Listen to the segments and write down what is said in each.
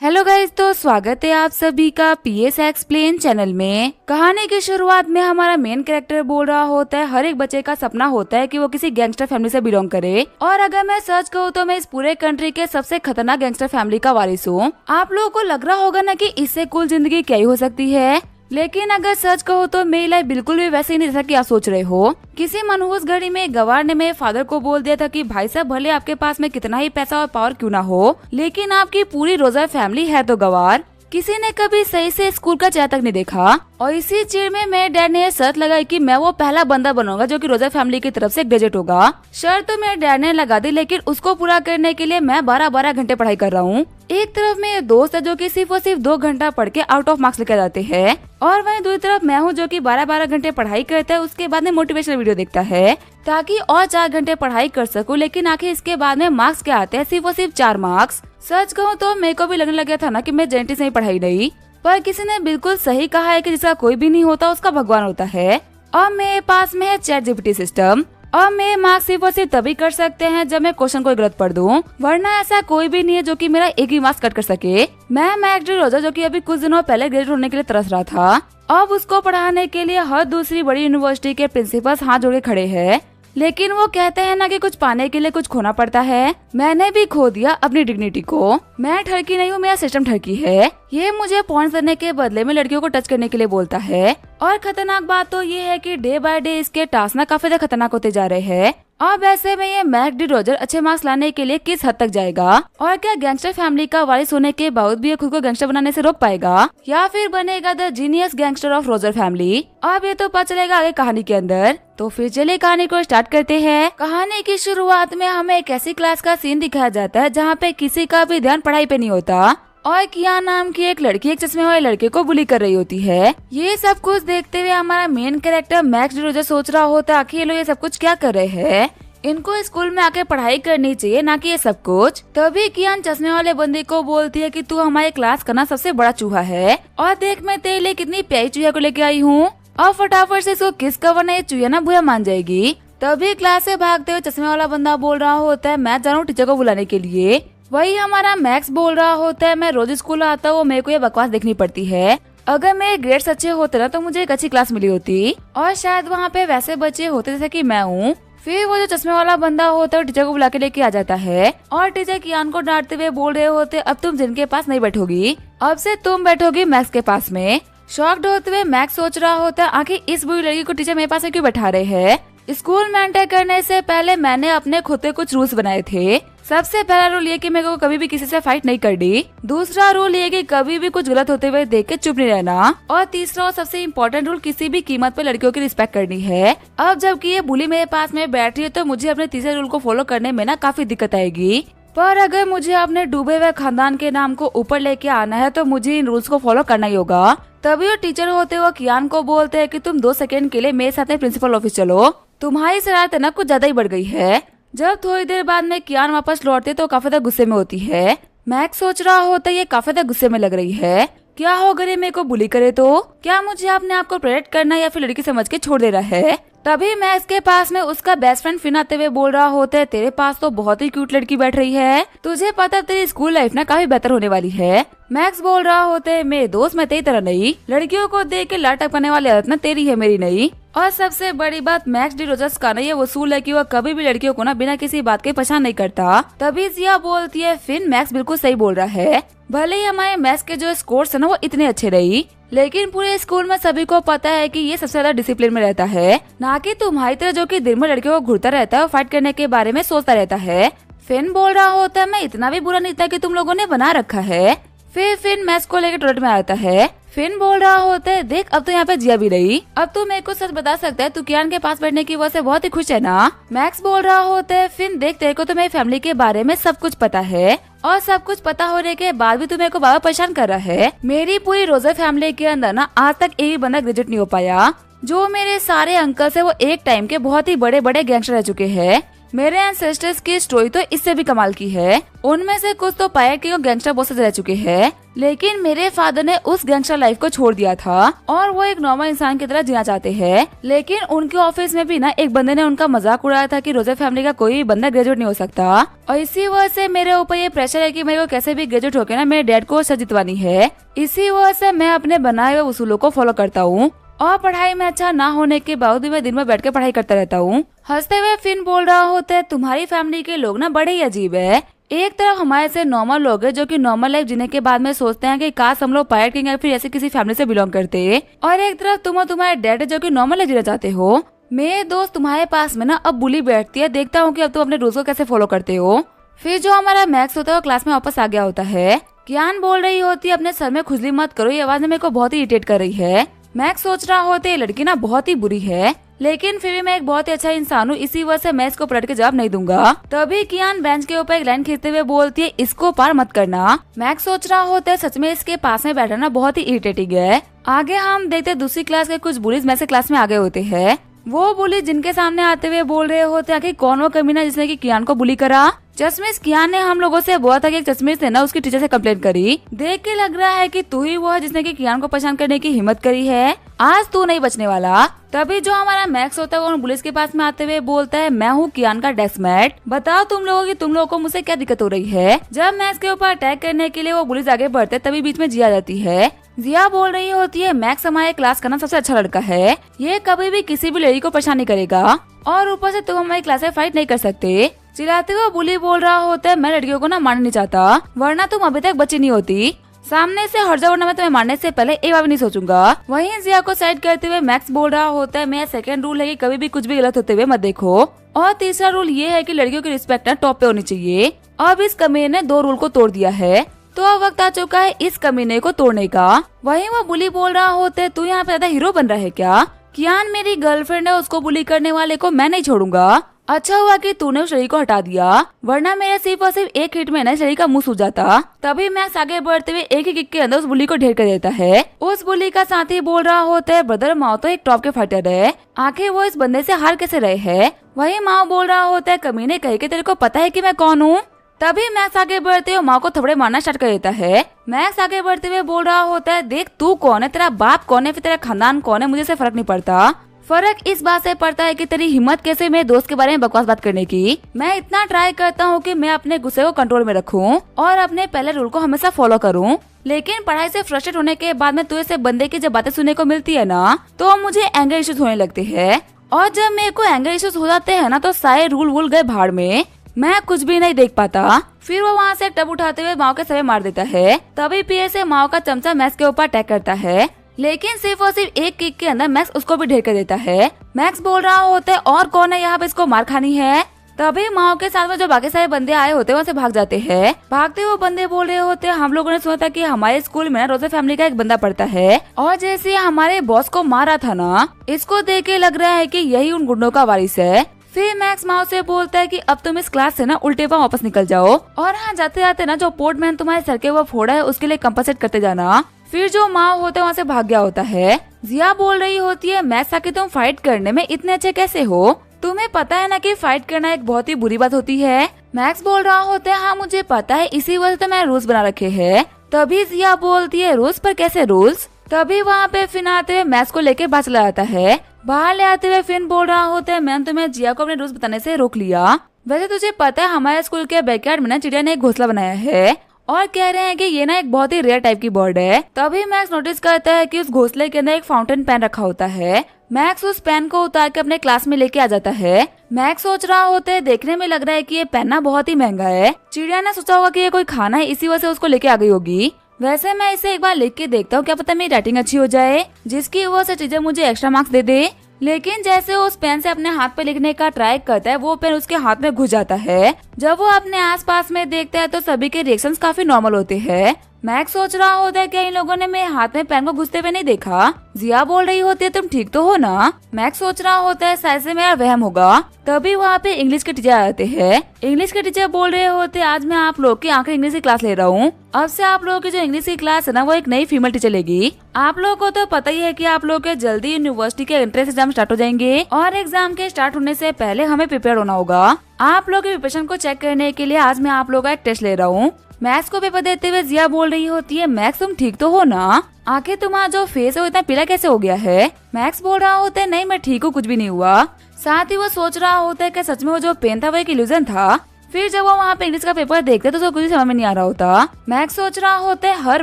Hello guys, तो स्वागत है आप सभी का पीएस एक्सप्लेन चैनल में। कहानी की शुरुआत में हमारा मेन कैरेक्टर बोल रहा होता है हर एक बच्चे का सपना होता है कि वो किसी गैंगस्टर फैमिली से बिलोंग करे। और अगर मैं सच कहूँ तो मैं इस पूरे कंट्री के सबसे खतरनाक गैंगस्टर फैमिली का वारिस हूँ। आप लोगों को लग रहा होगा ना कि इससे कूल जिंदगी क्या ही हो सकती है, लेकिन अगर सच कहो तो मेरी लाइफ बिल्कुल भी वैसे ही नहीं जैसा कि आप सोच रहे हो। किसी मनहूस घड़ी में गवार ने मेरे फादर को बोल दिया था कि भाई साहब, भले आपके पास में कितना ही पैसा और पावर क्यों ना हो, लेकिन आपकी पूरी रोजर फैमिली है तो गवार। किसी ने कभी सही से स्कूल का चेहरा तक नहीं देखा। और इसी चिढ़ में मेरे डैड ने शर्त लगाई कि मैं वो पहला बंदा बनूंगा जो कि रोजर फैमिली की तरफ से ग्रेजुएट होगा। शर्त तो मेरे डैड ने लगा दी, लेकिन उसको पूरा करने के लिए मैं 12-12 घंटे पढ़ाई कर रहा हूँ। एक तरफ मेरे दोस्त है जो कि सिर्फ और सिर्फ 2 घंटा पढ़ के आउट ऑफ मार्क्स लेकर जाते हैं, और वहीं दूसरी तरफ मैं हूँ जो कि 12-12 घंटे पढ़ाई करता है, उसके बाद में मोटिवेशनल वीडियो देखता है ताकि और 4 घंटे पढ़ाई कर सकूं। लेकिन आखिर इसके बाद में मार्क्स क्या आते हैं, सिर्फ और सिर्फ 4 मार्क्स। सच कहूँ तो मेरे को भी लगने लगा था ना कि मैं जेनेटिक्स से ही पढ़ाई नहीं, पर किसी ने बिल्कुल सही कहा है कि जिसका कोई भी नहीं होता उसका भगवान होता है। और मेरे पास में है चैट जीपीटी सिस्टम, और मेरे मार्क्स सिर्फ और सिर्फ तभी कर सकते हैं जब मैं क्वेश्चन को गलत पढ़ दूं, वरना ऐसा कोई भी नहीं है जो कि मेरा एक ही मार्क्स कट कर सके। मैं मैक्स डी रोजर जो कि अभी कुछ दिनों पहले ग्रेजुएट होने के लिए तरस रहा था, अब उसको पढ़ाने के लिए हर दूसरी बड़ी यूनिवर्सिटी के प्रिंसिपल्स हाथ जोड़े खड़े हैं। लेकिन वो कहते हैं ना कि कुछ पाने के लिए कुछ खोना पड़ता है। मैंने भी खो दिया अपनी डिग्निटी को। मैं ठरकी नहीं हूँ, मेरा सिस्टम ठरकी है। ये मुझे पॉइंट्स देने के बदले में लड़कियों को टच करने के लिए बोलता है। और खतरनाक बात तो ये है कि डे बाय डे इसके टास्क ना काफी ज्यादा खतरनाक होते जा रहे हैं। अब ऐसे में ये मैक्स डी रोजर अच्छे मार्क्स लाने के लिए किस हद तक जाएगा, और क्या गैंगस्टर फैमिली का वारिस होने के बावजूद भी ये खुद को गैंगस्टर बनाने से रोक पाएगा, या फिर बनेगा the genius gangster of Roger family. अब ये तो पता चलेगा आगे कहानी के अंदर। तो फिर चलिए कहानी को स्टार्ट करते हैं। कहानी की शुरुआत में हमें एक ऐसी क्लास का सीन दिखाया जाता है जहाँ पे किसी का भी ध्यान पढ़ाई पे नहीं होता, और किया नाम की एक लड़की एक चश्मे वाले लड़के को बुली कर रही होती है। ये सब कुछ देखते हुए हमारा main character max D Roger सोच रहा होता है आखिर ये लोग ये सब कुछ क्या कर रहे हैं, इनको स्कूल में आके पढ़ाई करनी चाहिए ना कि ये सब कुछ। तभी कियान चश्मे वाले बंदे को बोलती है कि तू हमारे क्लास का ना सबसे बड़ा चूहा है, और देख मैं तेरे लिए कितनी प्यारी चूहा को लेके आई हूँ, और फटाफट से इसको किस का वरना ये चूहा ना बुरा मान जाएगी। तभी क्लास से भागते हुए चश्मे वाला बंदा बोल रहा होता है मैं जा रहा हूँ टीचर को बुलाने के लिए। वही हमारा मैक्स बोल रहा होता है मैं रोज स्कूल आता हूँ, मेरे को ये बकवास देखनी पड़ती है। अगर मेरे ग्रेड्स अच्छे होते ना तो मुझे एक अच्छी क्लास मिली होती, और शायद वहाँ पे वैसे बच्चे होते जैसे कि मैं हूँ। फिर वो जो चश्मे वाला बंदा होता है टीचर को बुला के लेके आ जाता है, और टीचर कियान को डांटते हुए बोल रहे होते अब तुम जिनके पास नहीं बैठोगी, अब से तुम बैठोगी मैक्स के पास में। शॉक्ड होते हुए मैक्स सोच रहा होता है आखिर इस बुरी लड़की को टीचर मेरे पास क्यों बैठा रहे हैं। स्कूल में एंटर करने से पहले मैंने अपने खुद के कुछ रूल्स बनाए थे। सबसे पहला रूल ये कि मेरे को कभी भी किसी से फाइट नहीं करनी। दूसरा रूल ये कि कभी भी कुछ गलत होते हुए देख के चुप नहीं रहना। और तीसरा और सबसे इम्पोर्टेंट रूल, किसी भी कीमत पे लड़कियों की रिस्पेक्ट करनी है। अब जबकि ये बुली मेरे पास में बैठ रही है तो मुझे अपने तीसरे रूल को फॉलो करने में ना काफी दिक्कत आएगी, पर अगर मुझे अपने डूबे हुए खानदान के नाम को ऊपर लेके आना है तो मुझे इन रूल्स को फॉलो करना ही होगा। तभी वो टीचर होते हुए कियान को बोलते हैं कि तुम 2 सेकंड के लिए मेरे साथ में प्रिंसिपल ऑफिस चलो, तुम्हारी शरारत ना कुछ ज्यादा ही बढ़ गई है। जब थोड़ी देर बाद में कियान वापस लौटते तो काफी ज्यादा गुस्से में होती है। मैक्स सोच रहा होता है ये काफी ज्यादा गुस्से में लग रही है, क्या हो अगर मेरे को बुली करे तो, क्या मुझे अपने आप को प्रोटेक्ट करना या फिर लड़की समझ के छोड़ दे रहा है। तभी मैक्स के पास में उसका बेस्ट फ्रेंड फिन आते हुए बोल रहा होता है तेरे पास तो बहुत ही क्यूट लड़की बैठ रही है, तुझे पता तेरी स्कूल लाइफ ना काफी बेहतर होने वाली है। मैक्स बोल रहा होता है मेरे दोस्त मैं तेरी तरह नहीं, लड़कियों को देख के लाट टपकाने वाली आदत ना तेरी है मेरी नहीं। और सबसे बड़ी बात मैक्स डी रोजर्स का ना ये वसूल है कि वह कभी भी लड़कियों को ना बिना किसी बात के परेशान नहीं करता। तभी जिया बोलती है फिन मैक्स बिल्कुल सही बोल रहा है, भले ही हमारे मैथ्स के जो स्कोर्स है ना वो इतने अच्छे रही, लेकिन पूरे स्कूल में सभी को पता है कि ये सबसे ज्यादा डिसिप्लिन में रहता है, ना कि तुम्हारी तरह जो कि दिन में लड़कियों को घूरता रहता है और फाइट करने के बारे में सोचता रहता है। फिन बोल रहा होता है मैं इतना भी बुरा नहीं था कि तुम लोगों ने बना रखा है। फिर फिन मैथ्स को लेकर टॉयलेट में आता है। फिन बोल रहा होता है देख अब तो यहाँ पे जिया भी रही, अब तू मेरे को सच बता सकता है तू कियान के पास बैठने की वजह से बहुत ही खुश है ना। मैक्स बोल रहा होता है फिन देख तेरे को तो मेरी फैमिली के बारे में सब कुछ पता है, और सब कुछ पता होने के बाद भी तू मेरे को बाबा परेशान कर रहा है। मेरी पूरी रोजर फैमिली के अंदर ना आज तक एक भी बंदा ग्रेजुएट नहीं हो पाया, जो मेरे सारे अंकल है वो एक टाइम के बहुत ही बड़े बड़े गैंगस्टर रह चुके हैं। मेरे एंसेस्टर्स की स्टोरी तो इससे भी कमाल की है। उनमें से कुछ तो पायलट के गैंगस्टर बॉसेस रह चुके हैं, लेकिन मेरे फादर ने उस गैंगस्टर लाइफ को छोड़ दिया था और वो एक नॉर्मल इंसान की तरह जीना चाहते हैं। लेकिन उनके ऑफिस में भी ना एक बंदे ने उनका मजाक उड़ाया था कि रोजे फैमिली का कोई भी बंदा ग्रेजुएट नहीं हो सकता, और इसी वजह से मेरे ऊपर ये प्रेशर है कि मेरे को कैसे भी ग्रेजुएट होकर ना मेरे डैड को सच जितवानी है। इसी वजह से मैं अपने बनाए हुए उसूलों को फॉलो करता हूँ और पढ़ाई में अच्छा ना होने के बावजूद मैं दिन में बैठ के पढ़ाई करता रहता हूँ। हंसते हुए फिन बोल रहा होता है, तुम्हारी फैमिली के लोग ना बड़े ही अजीब है। एक तरफ हमारे से नॉर्मल लोग हैं जो कि नॉर्मल लाइफ जीने के बाद में सोचते हैं कि काश हम लोग पायलट किंग या फिर ऐसे किसी फैमिली से बिलोंग करते, और एक तरफ तुम और तुम्हारे डैड जो कि नॉर्मल लाइफ जीना चाहते हो। मेरे दोस्त तुम्हारे पास में ना अब बुली बैठती है, देखता हूँ कि अब तुम अपने रूल्स को कैसे फॉलो करते हो। फिर जो हमारा मैक्स होता है वो क्लास में वापस आ गया होता है। कियान बोल रही होती है, अपने सर में खुजली मत करो, ये आवाज मेरे को बहुत ही इरिटेट कर रही है। मैक्स सोच रहा होता है लड़की ना बहुत ही बुरी है, लेकिन फिर भी मैं एक बहुत ही अच्छा इंसान हूँ, इसी वजह से मैं इसको पलट के जवाब नहीं दूंगा। तभी कियान बेंच के ऊपर एक लाइन खींचते हुए बोलती है, इसको पार मत करना। मैक्स सोच रहा होता है सच में इसके पास में बैठना बहुत ही इरिटेटिंग है। आगे हम देखते दूसरी क्लास के कुछ बुलीज में से क्लास में आगे होते हैं। वो बुली जिनके सामने आते हुए बोल रहे होते हैं कि कौन वो कमीना जिसने कि कियान को बुली करा। चश्मिश कियान ने हम लोगों से बोला था कि चश्मिश ने ना उसकी टीचर से कंप्लेंट करी। देख के लग रहा है कि तू ही वो है जिसने कि कियान को परेशान करने की हिम्मत करी है। आज तू नहीं बचने वाला। तभी जो हमारा मैक्स होता है वो पुलिस के पास में आते हुए बोलता है, मैं हूँ कियान का डेस्कमेट, बताओ तुम लोगों को मुझसे क्या दिक्कत हो रही है। जब मैक्स के ऊपर अटैक करने के लिए वो पुलिस आगे बढ़ते तभी बीच में जिया जाती है। जिया बोल रही होती है, मैक्स हमारे क्लास का ना सबसे अच्छा लड़का है, ये कभी भी किसी भी लड़की को परेशान नहीं करेगा, और ऊपर से तुम हमारी क्लास में फाइट नहीं कर सकते। चिल्लाते हुए बुली बोल रहा होता है, मैं लड़कियों को ना मारना नहीं चाहता, वरना तुम अभी तक बच्ची नहीं होती। सामने से हट जाओ वरना मैं तुम्हें मारने से पहले एक बार भी नहीं सोचूंगा। वहीं जिया को साइड करते हुए मैक्स बोल रहा होता है, मेरा सेकंड रूल है कि कभी भी कुछ भी गलत होते हुए मत देखो, और तीसरा रूल ये है कि लड़कियों की रिस्पेक्ट ना टॉप पे होनी चाहिए। अब इस कमीने ने 2 रूल को तोड़ दिया है, तो अब वक्त आ चुका है इस कमीने को तोड़ने का। वहीं वो बुली बोल रहा होता है, तू यहाँ पे ज्यादा हीरो बन रहा है क्या? कियान मेरी गर्लफ्रेंड है, उसको बुली करने वाले को मैं नहीं छोड़ूंगा। अच्छा हुआ कि तूने उस लड़की को हटा दिया, वरना मेरा सिर्फ और सिर्फ एक हिट में ना लड़की का मुंह सूज जाता। तभी मैक्स आगे बढ़ते हुए एक ही किक के अंदर उस बुली को ढेर कर देता है। उस बुली का साथी बोल रहा होता है, ब्रदर माओ तो एक टॉप के फाइटर है, आखिर वो इस बंदे से हार कैसे रहे हैं। वही माओ बोल रहा होता है, कमीने कहे कि तेरे को पता है कि मैं कौन हूँ। तभी मैक्स आगे बढ़ते हुए माँ को थपड़े मारना स्टार्ट कर देता है। मैक्स आगे बढ़ते हुए बोल रहा होता है, देख तू कौन है, तेरा बाप कौन है, फिर तेरा खानदान कौन है, मुझे से फर्क नहीं पड़ता। फर्क इस बात से पड़ता है कि तेरी हिम्मत कैसे मेरे दोस्त के बारे में बकवास बात करने की। मैं इतना ट्राई करता हूँ कि मैं अपने गुस्से को कंट्रोल में रखूँ और अपने पहले रूल को हमेशा फॉलो करूँ, लेकिन पढ़ाई से फ्रस्ट्रेट होने के बाद में तुझे से बंदे की जब बातें सुनने को मिलती है ना, तो मुझे एंगर इश्यूज होने लगते हैं, और जब मेरे को एंगर इश्यूज हो जाते हैं ना, तो सारे रूल वूल गए भाड़ में, मैं कुछ भी नहीं देख पाता। फिर वो वहाँ से टब उठाते हुए माओ के सर मार देता है। तभी पीछे से माओ का चमचा मैक्स के ऊपर अटैक करता है, लेकिन सिर्फ और सिर्फ एक किक के अंदर मैक्स उसको भी ढेर कर देता है। मैक्स बोल रहा होता है, और कौन है यहाँ पे इसको मार खानी है। तभी माओ के साथ में जो बाकी सारे बंदे आए होते हैं वहाँ से भाग जाते हैं। भागते हुए बंदे बोल रहे होते हैं, हम लोगों ने सुना था कि हमारे स्कूल में रोजे फैमिली का एक बंदा पढ़ता है, और जैसे हमारे बॉस को मारा था ना, इसको देख के लग रहा है कि यही उन गुंडों का वारिस है। फिर मैक्स माओ से बोलता है कि अब तुम इस क्लास से ना उल्टे पांव वापस निकल जाओ, और हाँ जाते जाते ना जो पोर्टमैन तुम्हारे सर के वो फोड़ा है उसके लिए कंपनसेट करते जाना। फिर जो माओ होता है वहाँ से भाग गया होता है। जिया बोल रही होती है, मैक्स आके तुम फाइट करने में इतने अच्छे कैसे हो, तुम्हें पता है ना कि फाइट करना एक बहुत ही बुरी बात होती है। मैक्स बोल रहा होता है, हाँ मुझे पता है, इसी वजह से मैंने रूल्स बना रखे हैं। तभी जिया बोलती है, रूल्स पर कैसे रूल्स। तभी वहाँ पे फिन आते हुए मैक्स को लेके बाहर चला जाता है। बाहर ले आते हुए फिन बोल रहा होता है, मैंने तुम्हें जिया को अपने रूल्स बताने से रोक लिया। वैसे तुझे पता है हमारे स्कूल के बैकयार्ड में ना चिड़िया ने एक घोंसला बनाया है, और कह रहे हैं कि ये ना एक बहुत ही रेयर टाइप की बर्ड है। तभी मैक्स नोटिस करता है कि उस घोंसले के अंदर एक फाउंटेन पेन रखा होता है। मैक्स उस पेन को उतार के अपने क्लास में लेके आ जाता है। मैक्स सोच रहा होता है, देखने में लग रहा है कि ये पेन ना बहुत ही महंगा है, चिड़िया ने सोचा होगा कि ये कोई खाना है, इसी वजह से उसको लेके आ गई होगी। वैसे मैं इसे एक बार लिख के देखता हूँ, क्या पता मेरी राइटिंग अच्छी हो जाए, जिसकी वजह से टीचर मुझे एक्स्ट्रा मार्क्स दे दे। लेकिन जैसे वो उस पेन से अपने हाथ पे लिखने का ट्राई करता है, वो पेन उसके हाथ में घुस जाता है। जब वो अपने आसपास में देखता है तो सभी के रिएक्शंस काफी नॉर्मल होते हैं। मैक्स सोच रहा होता है क्या इन लोगों ने मेरे हाथ में पेन को घुसते हुए नहीं देखा। जिया बोल रही होती है तुम ठीक तो हो ना। मैक्स सोच रहा होता है शायद से मेरा वहम होगा। तभी वहाँ पे इंग्लिश के टीचर आते हैं। इंग्लिश के टीचर बोल रहे होते आज मैं आप लोग की आखिरी इंग्लिश की क्लास ले रहा हूँ। अब से आप लोगों की जो इंग्लिश की क्लास है ना वो एक नई फीमेल टीचर लेगी। आप लोगों को तो पता ही है कि आप लोग के जल्दी यूनिवर्सिटी के एंट्रेंस एग्जाम स्टार्ट हो जाएंगे और एग्जाम के स्टार्ट होने से पहले हमें प्रिपेयर होना होगा। आप लोग के प्रिपरेशन को चेक करने के लिए आज मैं आप लोगों का एक टेस्ट ले रहा हूँ। मैक्स को पेपर देते हुए जिया बोल रही होती है मैक्स तुम ठीक तो हो ना। आखिर तुम्हारा जो फेस है वो इतना पीला कैसे हो गया है। मैक्स बोल रहा होता है नहीं मैं ठीक हूँ, कुछ भी नहीं हुआ। साथ ही वो सोच रहा होता है कि सच में वो जो पेन था वो एक इल्यूजन था। फिर जब वो वहाँ पे इंग्लिश का पेपर देखते तो उसको कुछ समझ में नहीं आ रहा होता। मैक्स सोच रहा होता है हर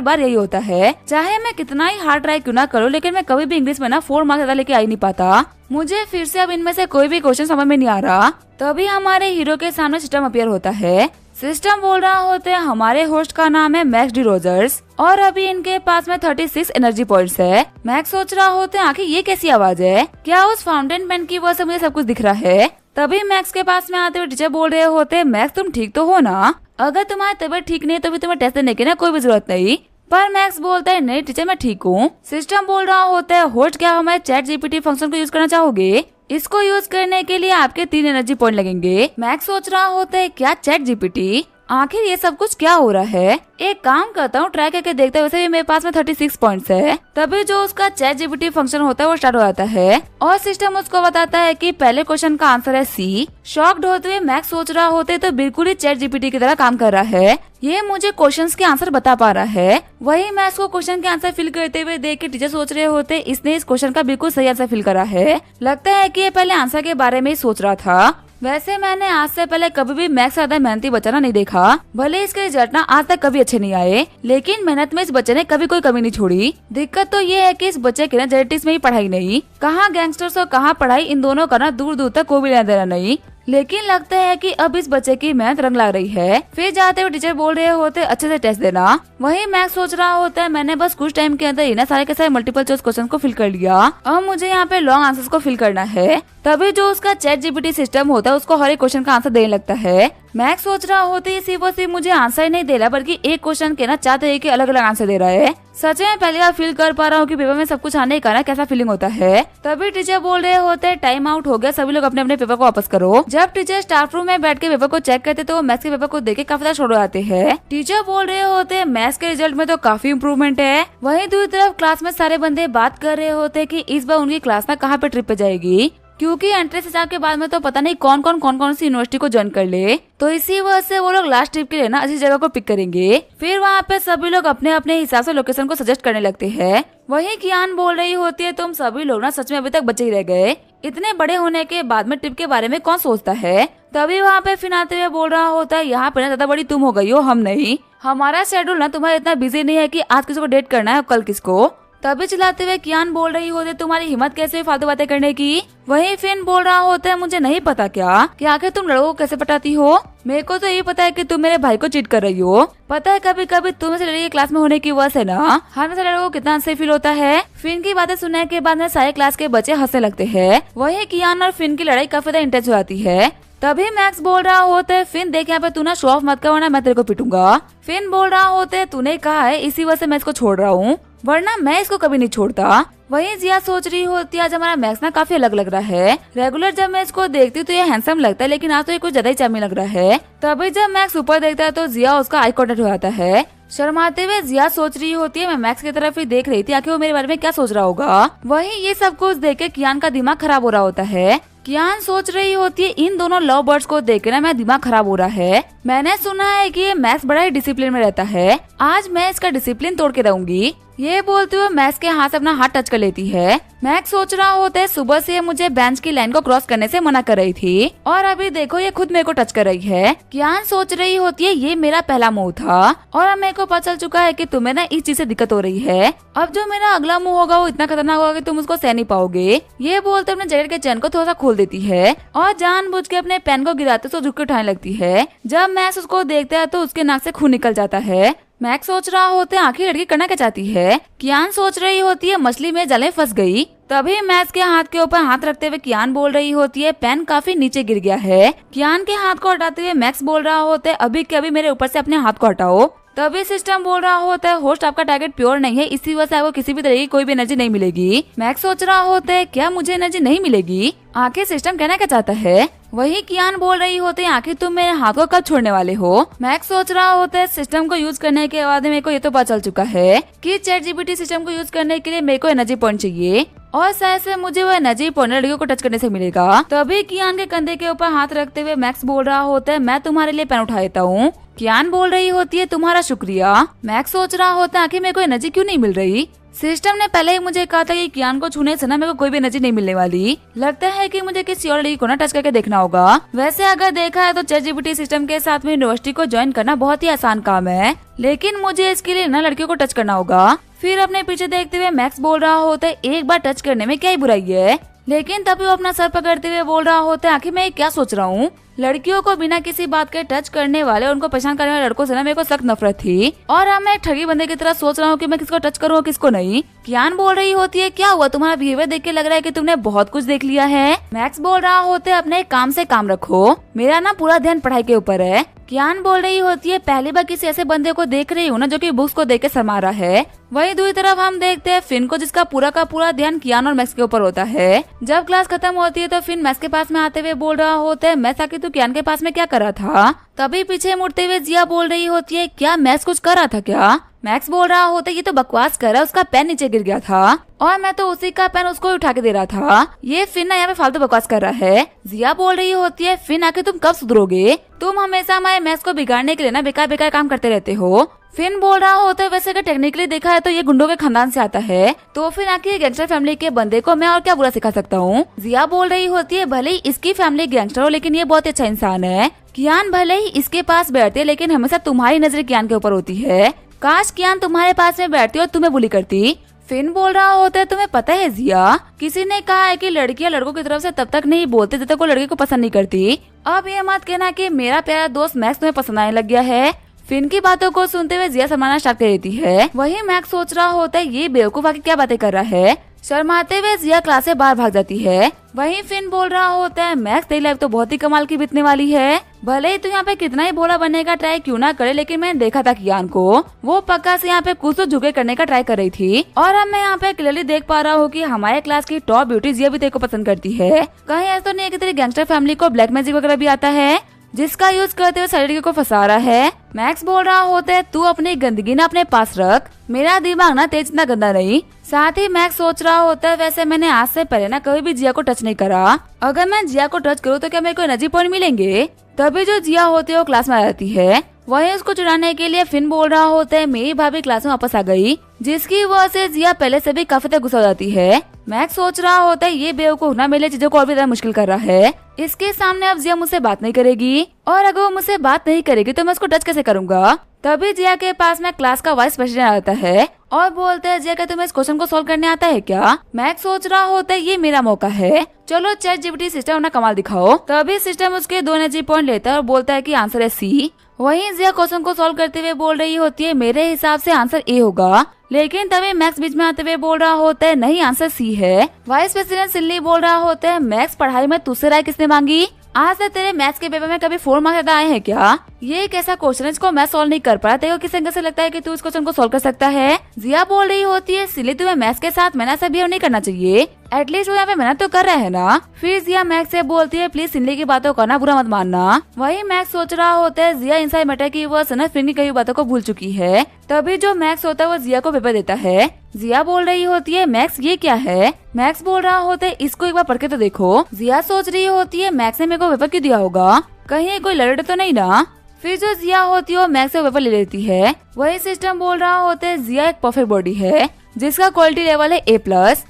बार यही होता है, चाहे मैं कितना ही हार्ड ट्राई क्यों ना करूँ लेकिन मैं कभी भी इंग्लिश में ना 4 मार्क्स ज्यादा लेके आ ही नहीं पाता। मुझे फिर से अब इनमें से कोई भी क्वेश्चन समझ में नहीं आ रहा। तभी हमारे हीरो के सामने सिस्टम अपीयर होता है। सिस्टम बोल रहा होता है हमारे होस्ट का नाम है मैक्स डी रोजर्स और अभी इनके पास में 36 एनर्जी पॉइंट्स है। मैक्स सोच रहा होता है आखिर ये कैसी आवाज है, क्या उस फाउंटेन पेन की वजह से मुझे सब कुछ दिख रहा है। तभी मैक्स के पास में आते हुए टीचर बोल रहे होते मैक्स तुम ठीक तो हो ना। अगर तुम्हारी तबीयत ठीक नहीं है तो भी तुम्हें टेस्ट देने की ना कोई भी जरूरत नहीं। पर मैक्स बोलता है नहीं टीचर मैं ठीक हूँ। सिस्टम बोल रहा होता है होस्ट क्या हमारे चैट जीपीटी फंक्शन को यूज करना चाहोगे। इसको यूज करने के लिए आपके 3 एनर्जी पॉइंट लगेंगे। मैक्स सोच रहा होता है क्या चैट जीपीटी, आखिर ये सब कुछ क्या हो रहा है। एक काम करता हूँ ट्राई करके देखते हैं। वैसे भी मेरे पास में 36 पॉइंट्स है। तभी जो उसका चैट जीपीटी फंक्शन होता है वो स्टार्ट हो जाता है और सिस्टम उसको बताता है कि पहले क्वेश्चन का आंसर है सी। शॉक्ड होते हुए मैक्स सोच रहा होते तो बिल्कुल ही चैट जीपीटी की तरह काम कर रहा है। ये मुझे क्वेश्चंस के आंसर बता पा रहा है। वही मैक्स को क्वेश्चन के आंसर फिल करते हुए देख के टीचर सोच रहे होते इसने इस क्वेश्चन का बिल्कुल सही आंसर फिल करा है। लगता है कि ये पहले आंसर के बारे में ही सोच रहा था। वैसे मैंने आज से पहले कभी भी मैक्स ज्यादा मेहनती बच्चा ना नहीं देखा। भले इसके रिजल्ट ना आज तक कभी अच्छे नहीं आए लेकिन मेहनत में इस बच्चे ने कभी कोई कमी नहीं छोड़ी। दिक्कत तो ये है कि इस बच्चे की ना जेनेटिक्स में ही पढ़ाई नहीं, कहाँ गैंगस्टर्स और कहाँ पढ़ाई, इन दोनों का ना दूर दूर तक कोई भी लेना देना नहीं। लेकिन लगता है कि अब इस बच्चे की मेहनत रंग ला रही है। फिर जाते हुए टीचर बोल रहे होते अच्छे से टेस्ट देना। वही मैक्स सोच रहा होता है मैंने बस कुछ टाइम के अंदर ना सारे के सारे मल्टीपल चॉइस क्वेश्चन को फिल कर लिया। अब मुझे यहाँ पे लॉन्ग आंसर्स को फिल करना है। तभी जो उसका चैट जीपीटी सिस्टम होता है उसको हर एक क्वेश्चन का आंसर देने लगता है। मैक्स सोच रहा होता है सिर्फ और सिर्फ मुझे आंसर ही नहीं दे रहा बल्कि एक क्वेश्चन के ना 4 तरह के अलग अलग आंसर दे रहा है। सच में पहली बार फील कर पा रहा हूँ कि पेपर में सब कुछ आने का ना कैसा फीलिंग होता है। तभी टीचर बोल रहे होते हैं टाइम आउट हो गया, सभी लोग अपने अपने पेपर को वापस करो। जब टीचर स्टाफ रूम में बैठ के पेपर को चेक करते तो वो मैथ्स के पेपर को देख के काफी ज्यादा शोर आते हैं। टीचर बोल रहे होते हैं मैथ्स के रिजल्ट में तो काफी इम्प्रूवमेंट है। वहीं दूसरी तरफ क्लास में सारे बंदे बात कर रहे होते हैं कि इस बार उनकी क्लास ना कहाँ पे ट्रिप पे जाएगी, क्योंकि एंट्रेंस एग्जाम के बाद में तो पता नहीं कौन कौन सी यूनिवर्सिटी को ज्वाइन कर ले। तो इसी वजह से वो लोग लास्ट ट्रिप के लिए ना अच्छी जगह को पिक करेंगे। फिर वहाँ पे सभी लोग अपने अपने हिसाब से लोकेशन को सजेस्ट करने लगते हैं। वही कियान बोल रही होती है तुम सभी लोग ना सच में अभी तक बचे ही रह गए, इतने बड़े होने के बाद में ट्रिप के बारे में कौन सोचता है। तभी वहाँ पे फिर आते हुए बोल रहा होता है यहाँ पे ना ज्यादा बड़ी तुम हो गई हो, हम नहीं। हमारा शेड्यूल ना तुम्हारा इतना बिजी नहीं है कि आज किसी को डेट करना है कल किसको। तभी चिल्लाते हुए कियान बोल रही होते तुम्हारी हिम्मत कैसे हुई फालतू बातें करने की। वही फिन बोल रहा होता है मुझे नहीं पता क्या कि आखिर तुम लड़कों को कैसे पटाती हो। मेरे को तो ये पता है कि तुम मेरे भाई को चीट कर रही हो। पता है कभी कभी तुम से लड़की क्लास में होने की वजह से ना हमें से लड़कों को कितना अनसेफ फील होता है। फिन की बातें सुनने के बाद में सारे क्लास के बच्चे हंसने लगते हैं। वही कियान और फिन की लड़ाई काफी ज्यादा इंटेंस हो जाती है। तभी मैक्स बोल रहा होता है फिन देख यहाँ पे तू ना शो ऑफ मत कर वरना मैं तेरे को पिटूंगा। फिन बोल रहा होता है तूने कहा है इसी वजह से मैं इसको छोड़ रहा हूँ वरना मैं इसको कभी नहीं छोड़ता। वहीं जिया सोच रही होती है आज हमारा मैक्स ना काफी अलग लग रहा है। रेगुलर जब मैं इसको देखती हूँ तो ये हैंडसम लगता है लेकिन आज तो ये कुछ ज्यादा ही चार्मिंग लग रहा है। तभी जब मैक्स ऊपर देखता है तो जिया उसका आई कांटेक्ट हो जाता है। शर्माते हुए जिया सोच रही होती है मैं मैक्स की तरफ ही देख रही थी आखिर वो मेरे बारे में क्या सोच रहा होगा। वहीं ये सब कुछ देख के कियान का दिमाग खराब हो रहा होता है। कियान सोच रही होती है इन दोनों लव बर्ड्स को देख के ना मेरा दिमाग खराब हो रहा है। मैंने सुना है कि ये मैक्स बड़ा ही डिसिप्लिन में रहता है, आज मैं इसका डिसिप्लिन तोड़ के रहूंगी। ये बोलते हुए मैक्स के हाथ से अपना हाथ टच कर लेती है। मैक्स सोच रहा होता है सुबह से मुझे बेंच की लाइन को क्रॉस करने से मना कर रही थी और अभी देखो ये खुद मेरे को टच कर रही है। कियान सोच रही होती है ये मेरा पहला मुंह था और अब मेरे को पता चल चुका है कि तुम्हें ना इस चीज से दिक्कत हो रही है। अब जो मेरा अगला मुंह होगा वो इतना खतरनाक होगा कि तुम उसको सह नहीं पाओगे। ये बोलते अपने जैकेट के चैन को थोड़ा सा खोल देती है और जानबूझ के अपने पेन को गिराते तो झुक के उठाने लगती है। जब मैक्स उसको देखता है तो उसके नाक से खून निकल जाता है। मैक्स सोच रहा होते है आखिर लड़की करना क्या चाहती है। कियान सोच रही होती है मछली में जाल में फंस गई। तभी मैक्स के हाथ के ऊपर हाथ रखते हुए कियान बोल रही होती है पेन काफी नीचे गिर गया है। कियान के हाथ को हटाते हुए मैक्स बोल रहा होता है अभी के अभी मेरे ऊपर से अपने हाथ को हटाओ। तभी सिस्टम बोल रहा होता है होस्ट आपका टारगेट प्योर नहीं है, इसी वजह से आपको किसी भी तरह की कोई भी एनर्जी नहीं मिलेगी। मैक्स सोच रहा होता है क्या मुझे एनर्जी नहीं मिलेगी, आखिर सिस्टम कहना क्या चाहता है। वही कियान बोल रही होती है आखिर तुम मेरे हाथ को कब छोड़ने वाले हो। मैक्स सोच रहा होता है सिस्टम को यूज करने के बाद मेरे को ये तो पता चल चुका है कि ChatGPT सिस्टम को यूज करने के लिए मेरे को एनर्जी पॉइंट चाहिए और शायद से मुझे वो एनर्जी पॉइंट लड़कियों को टच करने से मिलेगा। तभी कियान के कंधे के ऊपर हाथ रखते हुए मैक्स बोल रहा होता है मैं तुम्हारे लिए पेन उठा देता हूँ। कियान बोल रही होती है तुम्हारा शुक्रिया। मैक्स सोच रहा होता है आखिर मेरे को एनर्जी क्यों नहीं मिल रही। सिस्टम ने पहले ही मुझे कहा था कि कियान को छूने से ना मेरे को कोई भी एनर्जी नहीं मिलने वाली। लगता है कि मुझे किसी और लड़की को ना टच करके देखना होगा। वैसे अगर देखा है तो ChatGPT सिस्टम के साथ में यूनिवर्सिटी को ज्वाइन करना बहुत ही आसान काम है, लेकिन मुझे इसके लिए ना लड़कियों को टच करना होगा। फिर अपने पीछे देखते हुए मैक्स बोल रहा होता है एक बार टच करने में क्या ही बुराई है, लेकिन तभी वो अपना सर पकड़ते हुए बोल रहा होता है आखिर मैं क्या सोच रहा हूँ। लड़कियों को बिना किसी बात के टच करने वाले, उनको परेशान करने वाले लड़कों से ना मेरे को सख्त नफरत थी और अब मैं एक ठगी बंदे की तरह सोच रहा हूँ कि मैं किसको टच करूँ किसको नहीं। कियान बोल रही होती है क्या हुआ, तुम्हारा बिहेवियर देख के लग रहा है कि तुमने बहुत कुछ देख लिया है। मैक्स बोल रहा होता है अपने काम से काम रखो, मेरा ना पूरा ध्यान पढ़ाई के ऊपर है। कियान बोल रही होती है पहली बार किसी ऐसे बंदे को देख रही हूँ ना जो कि बुक्स को देख के शर्मा रहा है। वहीं दूसरी तरफ हम देखते हैं फिन को, जिसका पूरा का पूरा ध्यान कियान और मैक्स के ऊपर होता है। जब क्लास खत्म होती है तो फिन मैक्स के पास में आते हुए बोल रहा होता है मैक्स आखिर तू कियान के पास में क्या कर रहा था। तभी पीछे मुड़ते हुए जिया बोल रही होती है क्या मैक्स कुछ कर रहा था क्या। मैक्स बोल रहा होता है ये तो बकवास कर रहा है, उसका पेन नीचे गिर गया था और मैं तो उसी का पेन उसको उठा के दे रहा था। ये फिन ना यहाँ पे फालतू बकवास कर रहा है। जिया बोल रही होती है फिन आके तुम कब सुधरोगे, तुम हमेशा हमारे मैक्स को बिगाड़ने के लिए ना बेकार बेकार काम करते रहते हो। फिन बोल रहा होता है वैसे अगर टेक्निकली देखा है तो ये गुंडों के खानदान से आता है, तो फिर आखिर गैंगस्टर फैमिली के बंदे को मैं और क्या बुरा सिखा सकता हूँ। जिया बोल रही होती है भले ही इसकी फैमिली गैंगस्टर हो लेकिन ये बहुत अच्छा इंसान है। कियान भले ही इसके पास बैठते लेकिन हमेशा तुम्हारी नजर कियान के ऊपर होती है, काश कियान तुम्हारे पास में बैठती और तुम्हें बुली करती। फिन बोल रहा होता है तुम्हें पता है जिया, किसी ने कहा है कि लड़कियां लड़कों की तरफ से तब तक नहीं बोलते जब तक वो लड़की को पसंद नहीं करती। अब ये मत कहना कि मेरा प्यारा दोस्त मैक्स तुम्हें पसंद आने लग गया है। फिन की बातों को सुनते हुए जिया शर्माना स्टार्ट कर देती है। वही मैक्स सोच रहा होता है ये बेवकूफ आके क्या बातें कर रहा है। शर्माते हुए जिया क्लास से बाहर भाग जाती है। वहीं फिन बोल रहा होता है मैक्स तेरी लाइफ तो बहुत ही कमाल की बीतने वाली है, भले ही तू यहाँ पे कितना ही भोला बनने का ट्राई क्यों ना करे, लेकिन मैंने देखा था कियान को, वो पक्का से यहाँ पे कुछ तो झुके करने का ट्राई कर रही थी और अब मैं यहाँ पे क्लियरली देख पा रहा हूँ कि हमारे क्लास की टॉप ब्यूटी जिया भी तेरे को पसंद करती है। कहीं ऐसा तो नहीं है कि तेरी गैंगस्टर फैमिली को ब्लैक मैजिक वगैरह भी आता है जिसका यूज करते हुए सारी लड़कियों को फंसा रहा है। मैक्स बोल रहा होता है तू अपनी गंदगी ना अपने पास रख, मेरा दिमाग ना तेज इतना गंदा नहीं। साथ ही मैक्स सोच रहा होता है वैसे मैंने आज से पहले ना कभी भी जिया को टच नहीं करा, अगर मैं जिया को टच करूँ तो क्या मेरे को एनर्जी पॉइंट मिलेंगे। तभी जो जिया होती है वो क्लास में आ जाती है। वहीं उसको चुराने के लिए फिन बोल रहा होता है मेरी भाभी क्लास में वापस आ गई, जिसकी वजह से जिया पहले से भी काफी तक गुस्सा हो जाती है। मैक्स सोच रहा होता है ये बेवकूफ ना मेरे चीजों को और भी ज्यादा मुश्किल कर रहा है। इसके सामने अब जिया मुझसे बात नहीं करेगी और अगर वो मुझसे बात नहीं करेगी तो मैं उसको टच कैसे करूंगा। तभी जिया के पास में क्लास का वाइस प्रेसिडेंट आता है और बोलते हैं जिया क्या तुम्हें इस क्वेश्चन को सॉल्व करने आता है क्या। मैक्स सोच रहा होता है ये मेरा मौका है, चलो ChatGPT सिस्टम अपना कमाल दिखाओ। तभी सिस्टम उसके 2 एनर्जी पॉइंट लेता है और बोलता है कि आंसर है सी। वहीं जिया क्वेश्चन को सॉल्व करते हुए बोल रही होती है मेरे हिसाब से आंसर ए होगा, लेकिन तभी मैक्स बीच में आते हुए बोल रहा होता है नहीं आंसर सी है। वाइस प्रेसिडेंट सिल्ली बोल रहा होता है मैक्स पढ़ाई में तुझसे राय किसने मांगी, आज से तेरे मैथ्स के पेपर में कभी 4 मार्क्स आए हैं क्या। ये एक ऐसा क्वेश्चन है जिसको मैं सॉल्व नहीं कर पाया, तेरे को किस एंगल से लगता है कि तू इस क्वेश्चन को सॉल्व कर सकता है। जिया बोल रही होती है सिली तुम्हें मैथ्स के साथ मेहनत से बिहेव नहीं करना चाहिए, एटलीस्ट वो यहाँ पे मेहनत तो कर रहे हैं ना। फिर जिया मैक्स से बोलती है प्लीज सिली की बातों का ना बुरा मत मानना। वही मैक्स सोच रहा होता है जिया इनसाइड मैटर की वो सनत फिर की कई बातों को भूल चुकी है। तभी जो मैक्स होता है वो जिया को पेपर देता है। जिया बोल रही होती है मैक्स ये क्या है। मैक्स बोल रहा होता है इसको एक बार पढ़ के तो देखो। जिया सोच रही होती है मैक्स ने मेरे को पेपर क्यों दिया होगा, कहीं कोई लड़े तो नहीं ना। फिर जो जिया होती है वो मैक्स से पेपर ले लेती है। वही सिस्टम बोल रहा होता है जिया एक परफेक्ट बॉडी है जिसका क्वालिटी लेवल है A+।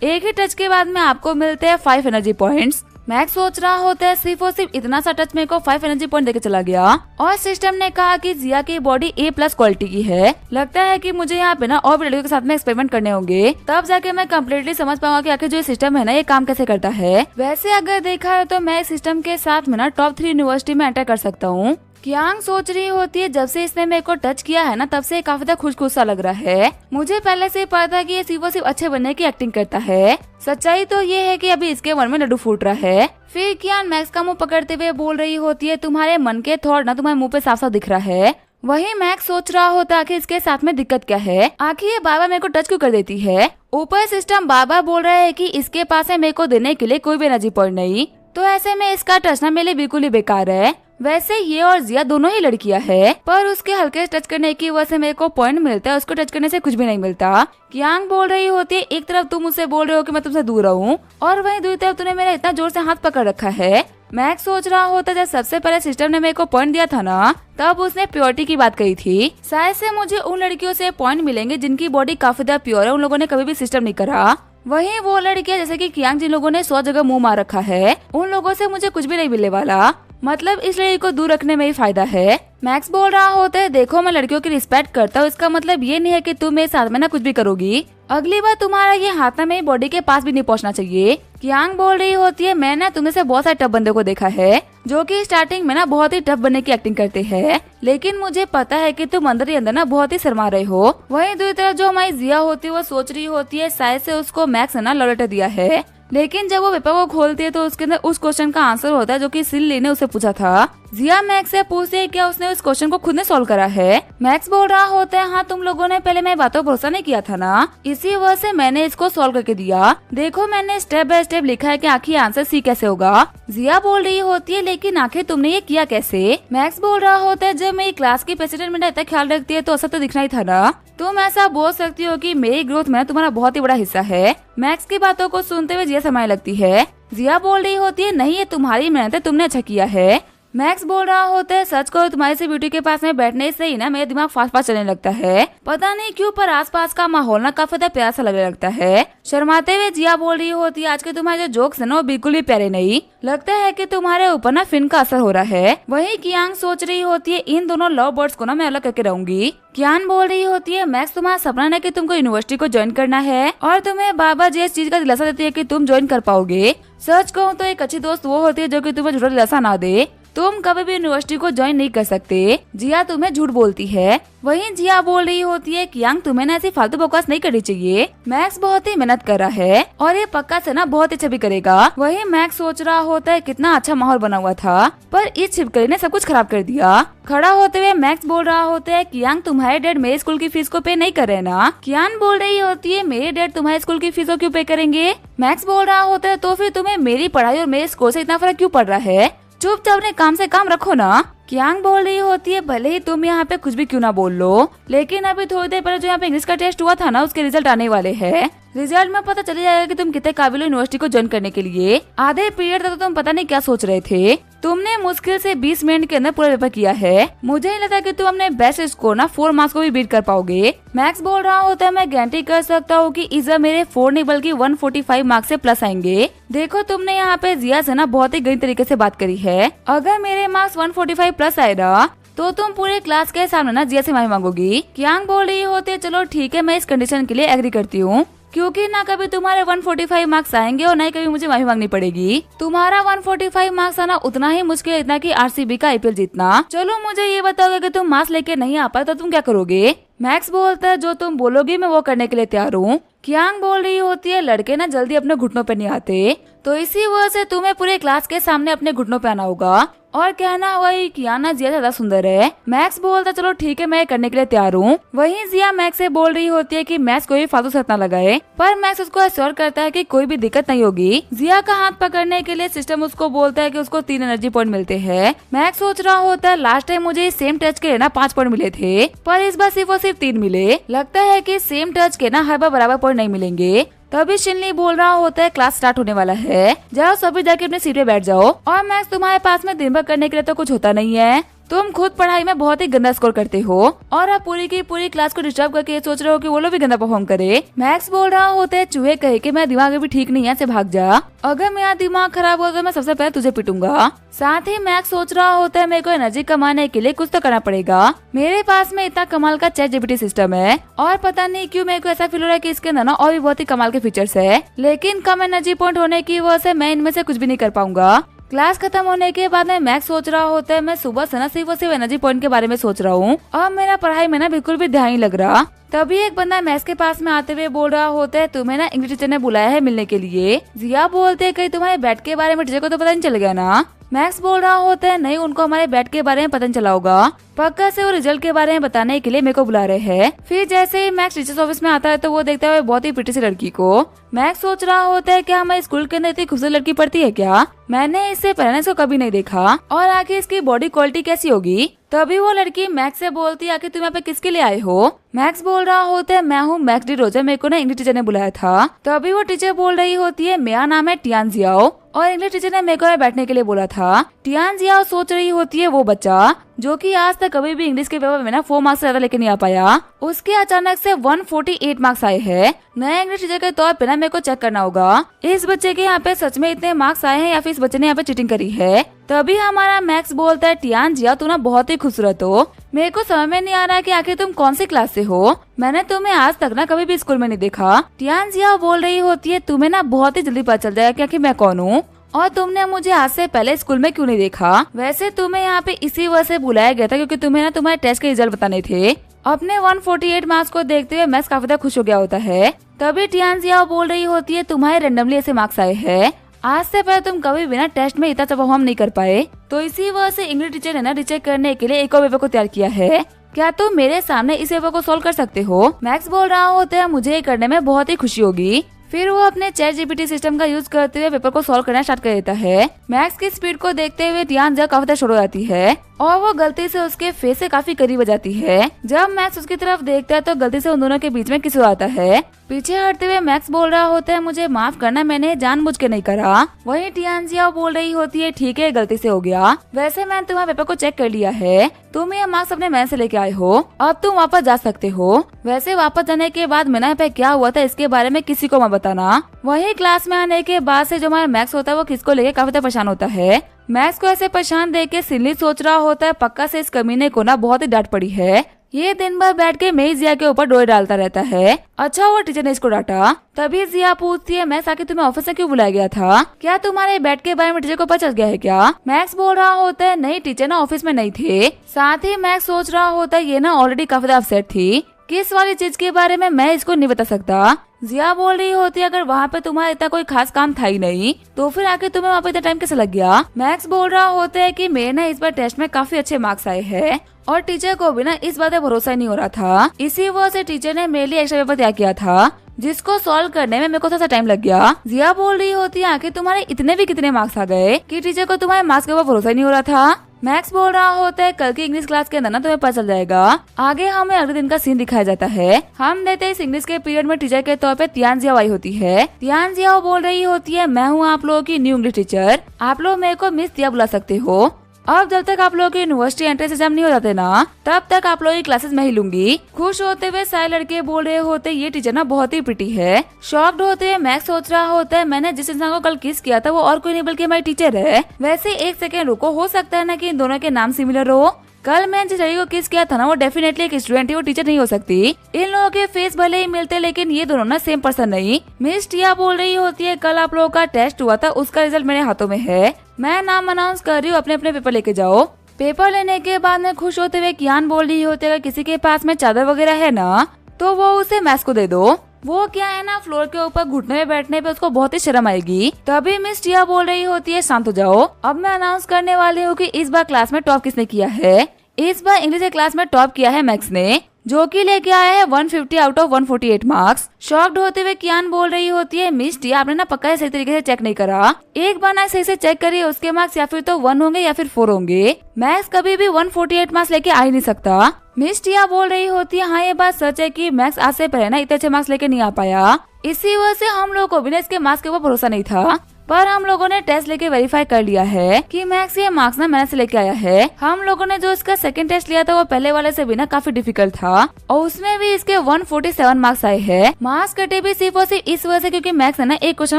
एक ही टच के बाद में आपको मिलते हैं 5 एनर्जी पॉइंट्स। मैक्स सोच रहा होता है सिर्फ और सिर्फ इतना सा टच मेरे को 5 एनर्जी पॉइंट देके चला गया और सिस्टम ने कहा कि जिया की बॉडी A+ क्वालिटी की है। लगता है कि मुझे यहाँ पे ना और भी लड़कियों के साथ में एक्सपेरिमेंट करने होंगे, तब जाके मैं कम्प्लीटली समझ पाऊंगा कि आखिर जो सिस्टम है ना ये काम कैसे करता है। वैसे अगर देखा है तो मैं इस सिस्टम के साथ में ना टॉप 3 यूनिवर्सिटी में एंटर कर सकता हूँ। कियांग सोच रही होती है जब से इसने मेरे को टच किया है ना तब से काफी तक खुश सा लग रहा है। मुझे पहले से पता था कि ये सिर्फ अच्छे बनने की एक्टिंग करता है। सच्चाई तो ये है कि अभी इसके मन में लड्डू फूट रहा है। फिर कियांग मैक्स का मुंह पकड़ते हुए बोल रही होती है तुम्हारे मन के थॉट ना तुम्हारे मुंह पे साफ साफ दिख रहा है। वही मैक्स सोच रहा होता आखिर इसके साथ में दिक्कत क्या है, आखिर ये बाबा मेरे को टच क्यों कर देती है। ऊपर सिस्टम बाबा बोल रहा है कि इसके पास है मेरे को देने के लिए कोई भी एनर्जी पॉइंट नहीं, तो ऐसे में इसका टच ना मेरे लिए बिल्कुल ही बेकार है। वैसे ये और जिया दोनों ही लड़कियां है, पर उसके हल्के टच करने की वजह से मेरे को पॉइंट मिलता है, उसको टच करने से कुछ भी नहीं मिलता। कियांग बोल रही होती है एक तरफ तुम मुझसे बोल रहे हो कि मैं तुमसे दूर रहूं, और वहीं दूसरी तरफ तूने मेरा इतना जोर से हाथ पकड़ रखा है। मैक्स सोच रहा होता जब सबसे पहले सिस्टम ने मेरे को पॉइंट दिया था ना, तब उसने प्योरिटी की बात कही थी, शायद से मुझे उन लड़कियों से पॉइंट मिलेंगे जिनकी बॉडी काफी ज्यादा प्योर है, उन लोगों ने कभी भी सिस्टम नहीं करा। वहीं वो लड़कियां जैसे कि कियांग जिन लोगों ने 100 जगह मुंह मार रखा है, उन लोगों से मुझे कुछ भी नहीं मिलने वाला, मतलब इस लड़की को दूर रखने में ही फायदा है। मैक्स बोल रहा होता है देखो मैं लड़कियों की रिस्पेक्ट करता हूँ, इसका मतलब ये नहीं है कि तुम मेरे साथ में ना कुछ भी करोगी, अगली बार तुम्हारा ये हाथ ना मेरी बॉडी के पास भी नहीं पहुंचना चाहिए। कियांग बोल रही होती है मैं ना तुमने से बहुत सारे टफ बंदे को देखा है जो कि स्टार्टिंग में ना बहुत ही टफ बनने की एक्टिंग करते हैं, लेकिन मुझे पता है कि तुम अंदर ही अंदर ना बहुत ही शर्मा रहे हो। वहीं दूसरी तरफ जो हमारी जिया होती है वो सोच रही होती है शायद से उसको मैक्स ने ना लव लेटर दिया है, लेकिन जब वो पेपर को खोलती है तो उसके अंदर उस क्वेश्चन का आंसर होता है जो कि सिल्ली ने उसे पूछा था। जिया मैक्स से पूछती है क्या उसने उस क्वेश्चन को खुद ने सॉल्व करा है। मैक्स बोल रहा होता है हाँ तुम लोगों ने पहले मेरी बातों पर भरोसा नहीं किया था ना, इसी वजह से मैंने इसको सॉल्व करके दिया, देखो मैंने स्टेप बाय स्टेप लिखा है कि आखिर आंसर सी कैसे होगा। जिया बोल रही होती है लेकिन आखिर तुमने ये किया कैसे। मैक्स बोल रहा होता है जब मेरी क्लास की प्रेसिडेंट मेरा इतना ख्याल रखती है तो ऐसा तो दिखना ही था ना, तुम ऐसा बोल सकती हो कि मेरी ग्रोथ में तुम्हारा बहुत ही बड़ा हिस्सा है। मैक्स की बातों को सुनते हुए जिया समय लगती है। जिया बोल रही होती है नहीं ये तुम्हारी मेहनत है, तुमने अच्छा किया है। मैक्स बोल रहा होता है सच कहो तुम्हारी से ब्यूटी के पास में बैठने से ही ना मेरा दिमाग फास्ट फास्ट चलने लगता है, पता नहीं क्यों पर आसपास का माहौल ना काफी ज्यादा प्यारा सा लगने लगता है। शर्माते हुए जिया बोल रही होती है आज के तुम्हारे जो जोक्स है ना वो बिल्कुल भी प्यारे नहीं, लगता है कि तुम्हारे ऊपर ना फिन का असर हो रहा है। वहीं कियांग सोच रही होती है इन दोनों लव बर्ड्स को ना मैं अलग करके रहूंगी। कियान बोल रही होती है मैक्स तुम्हारा सपना है कि तुमको यूनिवर्सिटी को ज्वाइन करना है और तुम्हें बाबा जी इस चीज का दिलासा देती है कि तुम ज्वाइन कर पाओगे। सच कहूँ तो एक अच्छी दोस्त वो होती है जो कि तुम्हें झूठा दिलासा ना दे, तुम कभी भी यूनिवर्सिटी को ज्वाइन नहीं कर सकते। जिया तुम्हें झूठ बोलती है। वहीं जिया बोल रही होती है कियांग तुम्हें ना ऐसी फालतू बकवास नहीं करनी चाहिए, मैक्स बहुत ही मेहनत कर रहा है और ये पक्का से ना बहुत ही अच्छा भी करेगा। वहीं मैक्स सोच रहा होता है कितना अच्छा माहौल बना हुआ था पर इस छिपकली ने सब कुछ खराब कर दिया। खड़ा होते हुए मैक्स बोल रहा होता है कियांग तुम्हारे डैड मेरे स्कूल की फीस को पे नहीं कर रहे ना। कियान बोल रही होती है मेरे डैड तुम्हारे स्कूल की फीस को क्यों पे करेंगे। मैक्स बोल रहा होता है तो फिर तुम्हें मेरी पढ़ाई और मेरे स्कोर से इतना फर्क क्यों पड़ रहा है, चुपचाप अपने काम से काम रखो ना। कियांग बोल रही होती है भले ही तुम यहाँ पे कुछ भी क्यों ना बोल लो, लेकिन अभी थोड़ी देर पहले जो यहाँ पे इंग्लिश का टेस्ट हुआ था ना उसके रिजल्ट आने वाले हैं, रिजल्ट में पता चल जाएगा कि तुम कितने काबिल हो यूनिवर्सिटी को ज्वाइन करने के लिए। आधे पीरियड तक तो तुम पता नहीं क्या सोच रहे थे, तुमने मुश्किल से 20 मिनट के अंदर पूरा पेपर किया है, मुझे नहीं लगता कि तुम अपने बेस्ट स्कोर ना 4 मार्क्स को भी बीट कर पाओगे। मैक्स बोल रहा होता है मैं गारंटी कर सकता हूँ कि इस बार मेरे 4 नहीं बल्कि 145 मार्क्स से प्लस आएंगे। देखो तुमने यहाँ पे जिया से ना बहुत ही गई तरीके से बात करी है, अगर मेरे मार्क्स 145 प्लस आए ना तो तुम पूरे क्लास के सामने ना जिया से माफी मांगोगी। कियांग बोल रही होते चलो ठीक है मैं इस कंडीशन के लिए एग्री करती हूँ, क्योंकि ना कभी तुम्हारे 145 मार्क्स आएंगे और ना ही कभी मुझे माफी मांगनी पड़ेगी। तुम्हारा 145 मार्क्स आना उतना ही मुश्किल है इतना कि आरसीबी का आईपीएल जीतना। चलो मुझे ये बताओगे कि तुम मार्क्स लेके नहीं आ पाए तो तुम क्या करोगे। मैक्स बोलता है जो तुम बोलोगी मैं वो करने के लिए तैयार हूँ। कियांग बोल रही होती है लड़के ना जल्दी अपने घुटनों पे नहीं आते, तो इसी वजह से तुम्हें पूरे क्लास के सामने अपने घुटनों पे आना होगा और कहना वही कियाना जिया ज्यादा सुंदर है। मैक्स बोलता चलो ठीक है मैं करने के लिए तैयार हूँ। वहीं जिया मैक्स से बोल रही होती है कि मैक्स कोई भी फालतू शर्त ना लगाए, पर मैक्स उसको एश्योर करता है कि कोई भी दिक्कत नहीं होगी। जिया का हाथ पकड़ने के लिए सिस्टम उसको बोलता है कि उसको 3 एनर्जी पॉइंट मिलते हैं। मैक्स सोच रहा होता है लास्ट टाइम मुझे सेम टच के ना 5 पॉइंट मिले थे, पर इस बार सिर्फ और सिर्फ 3 मिले। लगता है कि सेम टच के ना हर बार बराबर पॉइंट नहीं मिलेंगे। तभी शिनली बोल रहा होता है क्लास स्टार्ट होने वाला है, जाओ सभी जाके अपने सीट पे बैठ जाओ। और मैक्स तुम्हारे पास में दिन भर करने के लिए तो कुछ होता नहीं है, तुम खुद पढ़ाई में बहुत ही गंदा स्कोर करते हो और आप पूरी की पूरी क्लास को डिस्टर्ब करके सोच रहे हो कि वो लोग भी गंदा परफॉर्म करे। मैक्स बोल रहा होता है चूहे कहे कि मेरा दिमाग अभी ठीक नहीं है से भाग जा, अगर मेरा दिमाग खराब हो तो मैं सबसे पहले तुझे पिटूंगा। साथ ही मैक्स सोच रहा होता है मेरे को एनर्जी कमाने के लिए कुछ तो करना पड़ेगा, मेरे पास में इतना कमाल का चैट जीपीटी सिस्टम है और पता नहीं क्यों मेरे को ऐसा फील हो रहा है कि इसके अंदर ना और भी बहुत ही कमाल के फीचर्स है, लेकिन कम एनर्जी पॉइंट होने की वजह से मैं इनमें से कुछ भी नहीं कर पाऊंगा। क्लास खत्म होने के बाद में मैक्स सोच रहा होता है मैं सुबह से ना सिर्फ और सिर्फ एनर्जी पॉइंट के बारे में सोच रहा हूँ और मेरा पढ़ाई में ना बिल्कुल भी ध्यान नहीं लग रहा। तभी एक बंदा मैक्स के पास में आते हुए बोल रहा होता है तुम्हें ना इंग्लिश टीचर ने बुलाया है मिलने के लिए। जिया बोलते है कहीं तुम्हारे बैट के बारे में टीचर को तो पता नहीं चल गया ना। मैक्स बोल रहा होता है नहीं, उनको हमारे बैट के बारे में पता चला होगा, पक्का से वो रिजल्ट के बारे में बताने के लिए मेरे को बुला रहे हैं। फिर जैसे ही मैक्स टीचर्स ऑफिस में आता है तो वो देखता है बहुत ही प्रिटी सी लड़की को। मैक्स सोच रहा होता है क्या हमारे स्कूल के अंदर इतनी खूबसूरत लड़की पढ़ती है क्या, मैंने इससे पहले इसको कभी नहीं देखा, और आखिर इसकी बॉडी क्वालिटी कैसी होगी। तभी वो लड़की मैक्स से बोलती है आखिर तुम यहाँ पे किसके लिए आए हो। मैक्स बोल रहा होता है मैं हूँ मैक्स डी रोजर, मेरे को ना इंग्लिश टीचर ने बुलाया था। तभी वो टीचर बोल रही होती है मेरा नाम है टियान जियाओ और इंग्लिश टीचर ने मेरे को बैठने के लिए बोला था। टियान जियाओ सोच रही होती है वो बच्चा जो कि आज तक कभी भी इंग्लिश के पेपर में ना 4 मार्क्स से ज्यादा लेके नहीं आ पाया, उसके अचानक से 148 मार्क्स आए हैं। नए इंग्लिश टीचर के तौर पे ना मेरे को चेक करना होगा इस बच्चे के यहाँ पे सच में इतने मार्क्स आए हैं या फिर इस बच्चे ने यहाँ पे चीटिंग करी है। तभी हमारा मैक्स बोलता है टियान जिया तू ना बहुत ही खूबसूरत हो, मेरे को समझ में नहीं आ रहा कि आखिर तुम कौन सी क्लास से हो, मैंने तुम्हें आज तक ना कभी भी स्कूल में नहीं देखा। टियान जिया बोल रही होती है तुम्हें ना बहुत ही जल्दी पता चल जाएगा कि आखिर मैं कौन हूँ और तुमने मुझे आज से पहले स्कूल में क्यों नहीं देखा। वैसे तुम्हें यहाँ पे इसी वजह से बुलाया गया था क्योंकि तुम्हें ना तुम्हारे टेस्ट के रिजल्ट बताने थे। अपने 148 मार्क्स को देखते हुए मैक्स काफी खुश हो गया होता है। तभी टियान जिया बोल रही होती है तुम्हारे रेंडमली ऐसे मार्क्स आए हैं, आज से पहले तुम कभी भी ना टेस्ट में इतना परफॉर्म नहीं कर पाए, तो इसी वजह से इंग्लिश टीचर ने ना रिचेक करने के लिए एक और पेपर को तैयार किया है, क्या तुम मेरे सामने इस पेपर को सोल्व कर सकते हो। मैक्स बोल रहा होता है मुझे ये करने में बहुत ही खुशी होगी। फिर वो अपने चैट जीपीटी सिस्टम का यूज करते हुए पेपर को सॉल्व करना स्टार्ट कर देता है। मैक्स की स्पीड को देखते हुए टियान जिया काफी शुरू हो जाती है और वो गलती से उसके फेस से काफी करीब हो जाती है। जब मैक्स उसकी तरफ देखता है तो गलती से उन दोनों के बीच में किस हो जाता है। पीछे हटते हुए मैक्स बोल रहा होता है मुझे माफ करना, मैंने जानबूझ के नहीं करा। वहीं टियान जिया बोल रही होती है ठीक है गलती से हो गया, वैसे मैंने तुम्हारे पेपर को चेक कर लिया है, तुम ये मार्क्स अपने मैन से लेके आए हो, अब तुम वापस जा सकते हो। वैसे वापस जाने के बाद मैंने पे क्या हुआ था इसके बारे में किसी को मत बताना। वही क्लास में आने के बाद से जो हमारा मैक्स होता है वो किसको लेके काफी परेशान होता है। मैक्स को ऐसे परेशान देख के सिल्ली सोच रहा होता है पक्का से इस कमीने को ना बहुत ही डांट पड़ी है, ये दिन भर बैठ के मेरी जिया के ऊपर डोरे डालता रहता है। अच्छा हुआ टीचर ने इसको डांटा। तभी जिया पूछती है मैक्स आके तुम्हें ऑफिस में क्यों बुलाया गया था, क्या तुम्हारे बैट के बारे में टीचर को पता चल गया है क्या। मैक्स बोल रहा होता है नहीं टीचर ना ऑफिस में नहीं थे। साथ ही मैक्स सोच रहा होता है ये ना ऑलरेडी काफी अपसेट थी, किस वाली चीज के बारे में मैं इसको नहीं बता सकता। जिया बोल रही होती है अगर वहाँ पे तुम्हारा इतना कोई खास काम था ही नहीं तो फिर आके तुम्हें वहाँ पे इतना टाइम कैसे लग गया। मैक्स बोल रहा होता है कि मेरे ना इस बार टेस्ट में काफी अच्छे मार्क्स आए हैं और टीचर को भी ना इस बात में भरोसा नहीं हो रहा था, इसी वजह से टीचर ने मेरे लिए एक्स्ट्रा पेपर तैयार किया था जिसको सॉल्व करने में मेरे को थोड़ा सा टाइम लग गया। जिया बोल रही होती है आखिर तुम्हारे इतने भी कितने मार्क्स आ गए कि टीचर को तुम्हारे मार्क्स के ऊपर भरोसा ही नहीं हो रहा था। मैक्स बोल रहा होता है कल की इंग्लिश क्लास के अंदर ना तुम्हें पता चल जाएगा। आगे हमें अगले दिन का सीन दिखाया जाता है। हम देते इस इंग्लिश के पीरियड में टीचर के तौर पे टियान जिया आई होती है। टियान जिया बोल रही होती है मैं हूँ आप लोगों की न्यू इंग्लिश टीचर, आप लोग मेरे को मिस टिया बुला सकते हो। अब जब तक आप लोगों के यूनिवर्सिटी एंट्रेंस एग्जाम नहीं हो जाते ना तब तक आप लोगों की क्लासेस में ही लूंगी। खुश होते हुए सारे लड़के बोल रहे होते ये टीचर ना बहुत ही प्रिटी है। शॉक्ड होते हुए मैक्स सोच रहा होता है मैंने जिस इंसान को कल किस किया था वो और कोई नहीं बल्कि हमारी टीचर है। वैसे एक सेकेंड रुको, हो सकता है ना कि इन दोनों के नाम सिमिलर हो। कल मैं जिस लड़की को किस किया था ना वो डेफिनेटली एक स्टूडेंट है, वो टीचर नहीं हो सकती। इन लोगों के फेस भले ही मिलते लेकिन ये दोनों ना सेम पर्सन नहीं। मिस टिया बोल रही होती है कल आप लोगों का टेस्ट हुआ था उसका रिजल्ट मेरे हाथों में है, मैं नाम अनाउंस कर रही हूँ, अपने अपने पेपर लेके जाओ। पेपर लेने के बाद में खुश होते हुए कियान बोल रही होती है अगर किसी के पास में चादर वगैरह है ना तो वो उसे मैक्स को दे दो, वो क्या है ना फ्लोर के ऊपर घुटने में बैठने पे उसको बहुत ही शर्म आएगी। तभी मिस टिया बोल रही होती है शांत हो जाओ, अब मैं अनाउंस करने वाली हूँ कि इस बार क्लास में टॉप किसने किया है। इस बार इंग्लिश के क्लास में टॉप किया है मैक्स ने, जो कि लेके आया है 150 आउट ऑफ 148 मार्क्स। शॉक्ड होते हुए कियान बोल रही होती है मिस टिया आपने ना पक्का सही तरीके से चेक नहीं करा, एक बार ना सही से चेक करिए, उसके मार्क्स या फिर तो 1 होंगे या फिर 4 होंगे। मैक्स कभी भी 148 मार्क्स लेके आ ही नहीं सकता। मिस टिया बोल रही होती है हाँ ये बात सच है कि मैक्स आज से पहले ना इतने अच्छे मार्क्स लेके नहीं आ पाया, इसी वजह से हम लोगों को भी ना इसके मार्क्स के ऊपर भरोसा नहीं था, पर हम लोगों ने टेस्ट लेके वेरीफाई कर लिया है कि मैक्स ये मार्क्स ना मैंने से लेके आया है। हम लोगों ने जो इसका सेकंड टेस्ट लिया था वो पहले वाले से भी ना काफी डिफिकल्ट था और उसमें भी इसके 147 मार्क्स आए हैं। मार्क्स कटे भी सिर्फ और सिर्फ इस वजह से क्योंकि मैक्स ने ना एक क्वेश्चन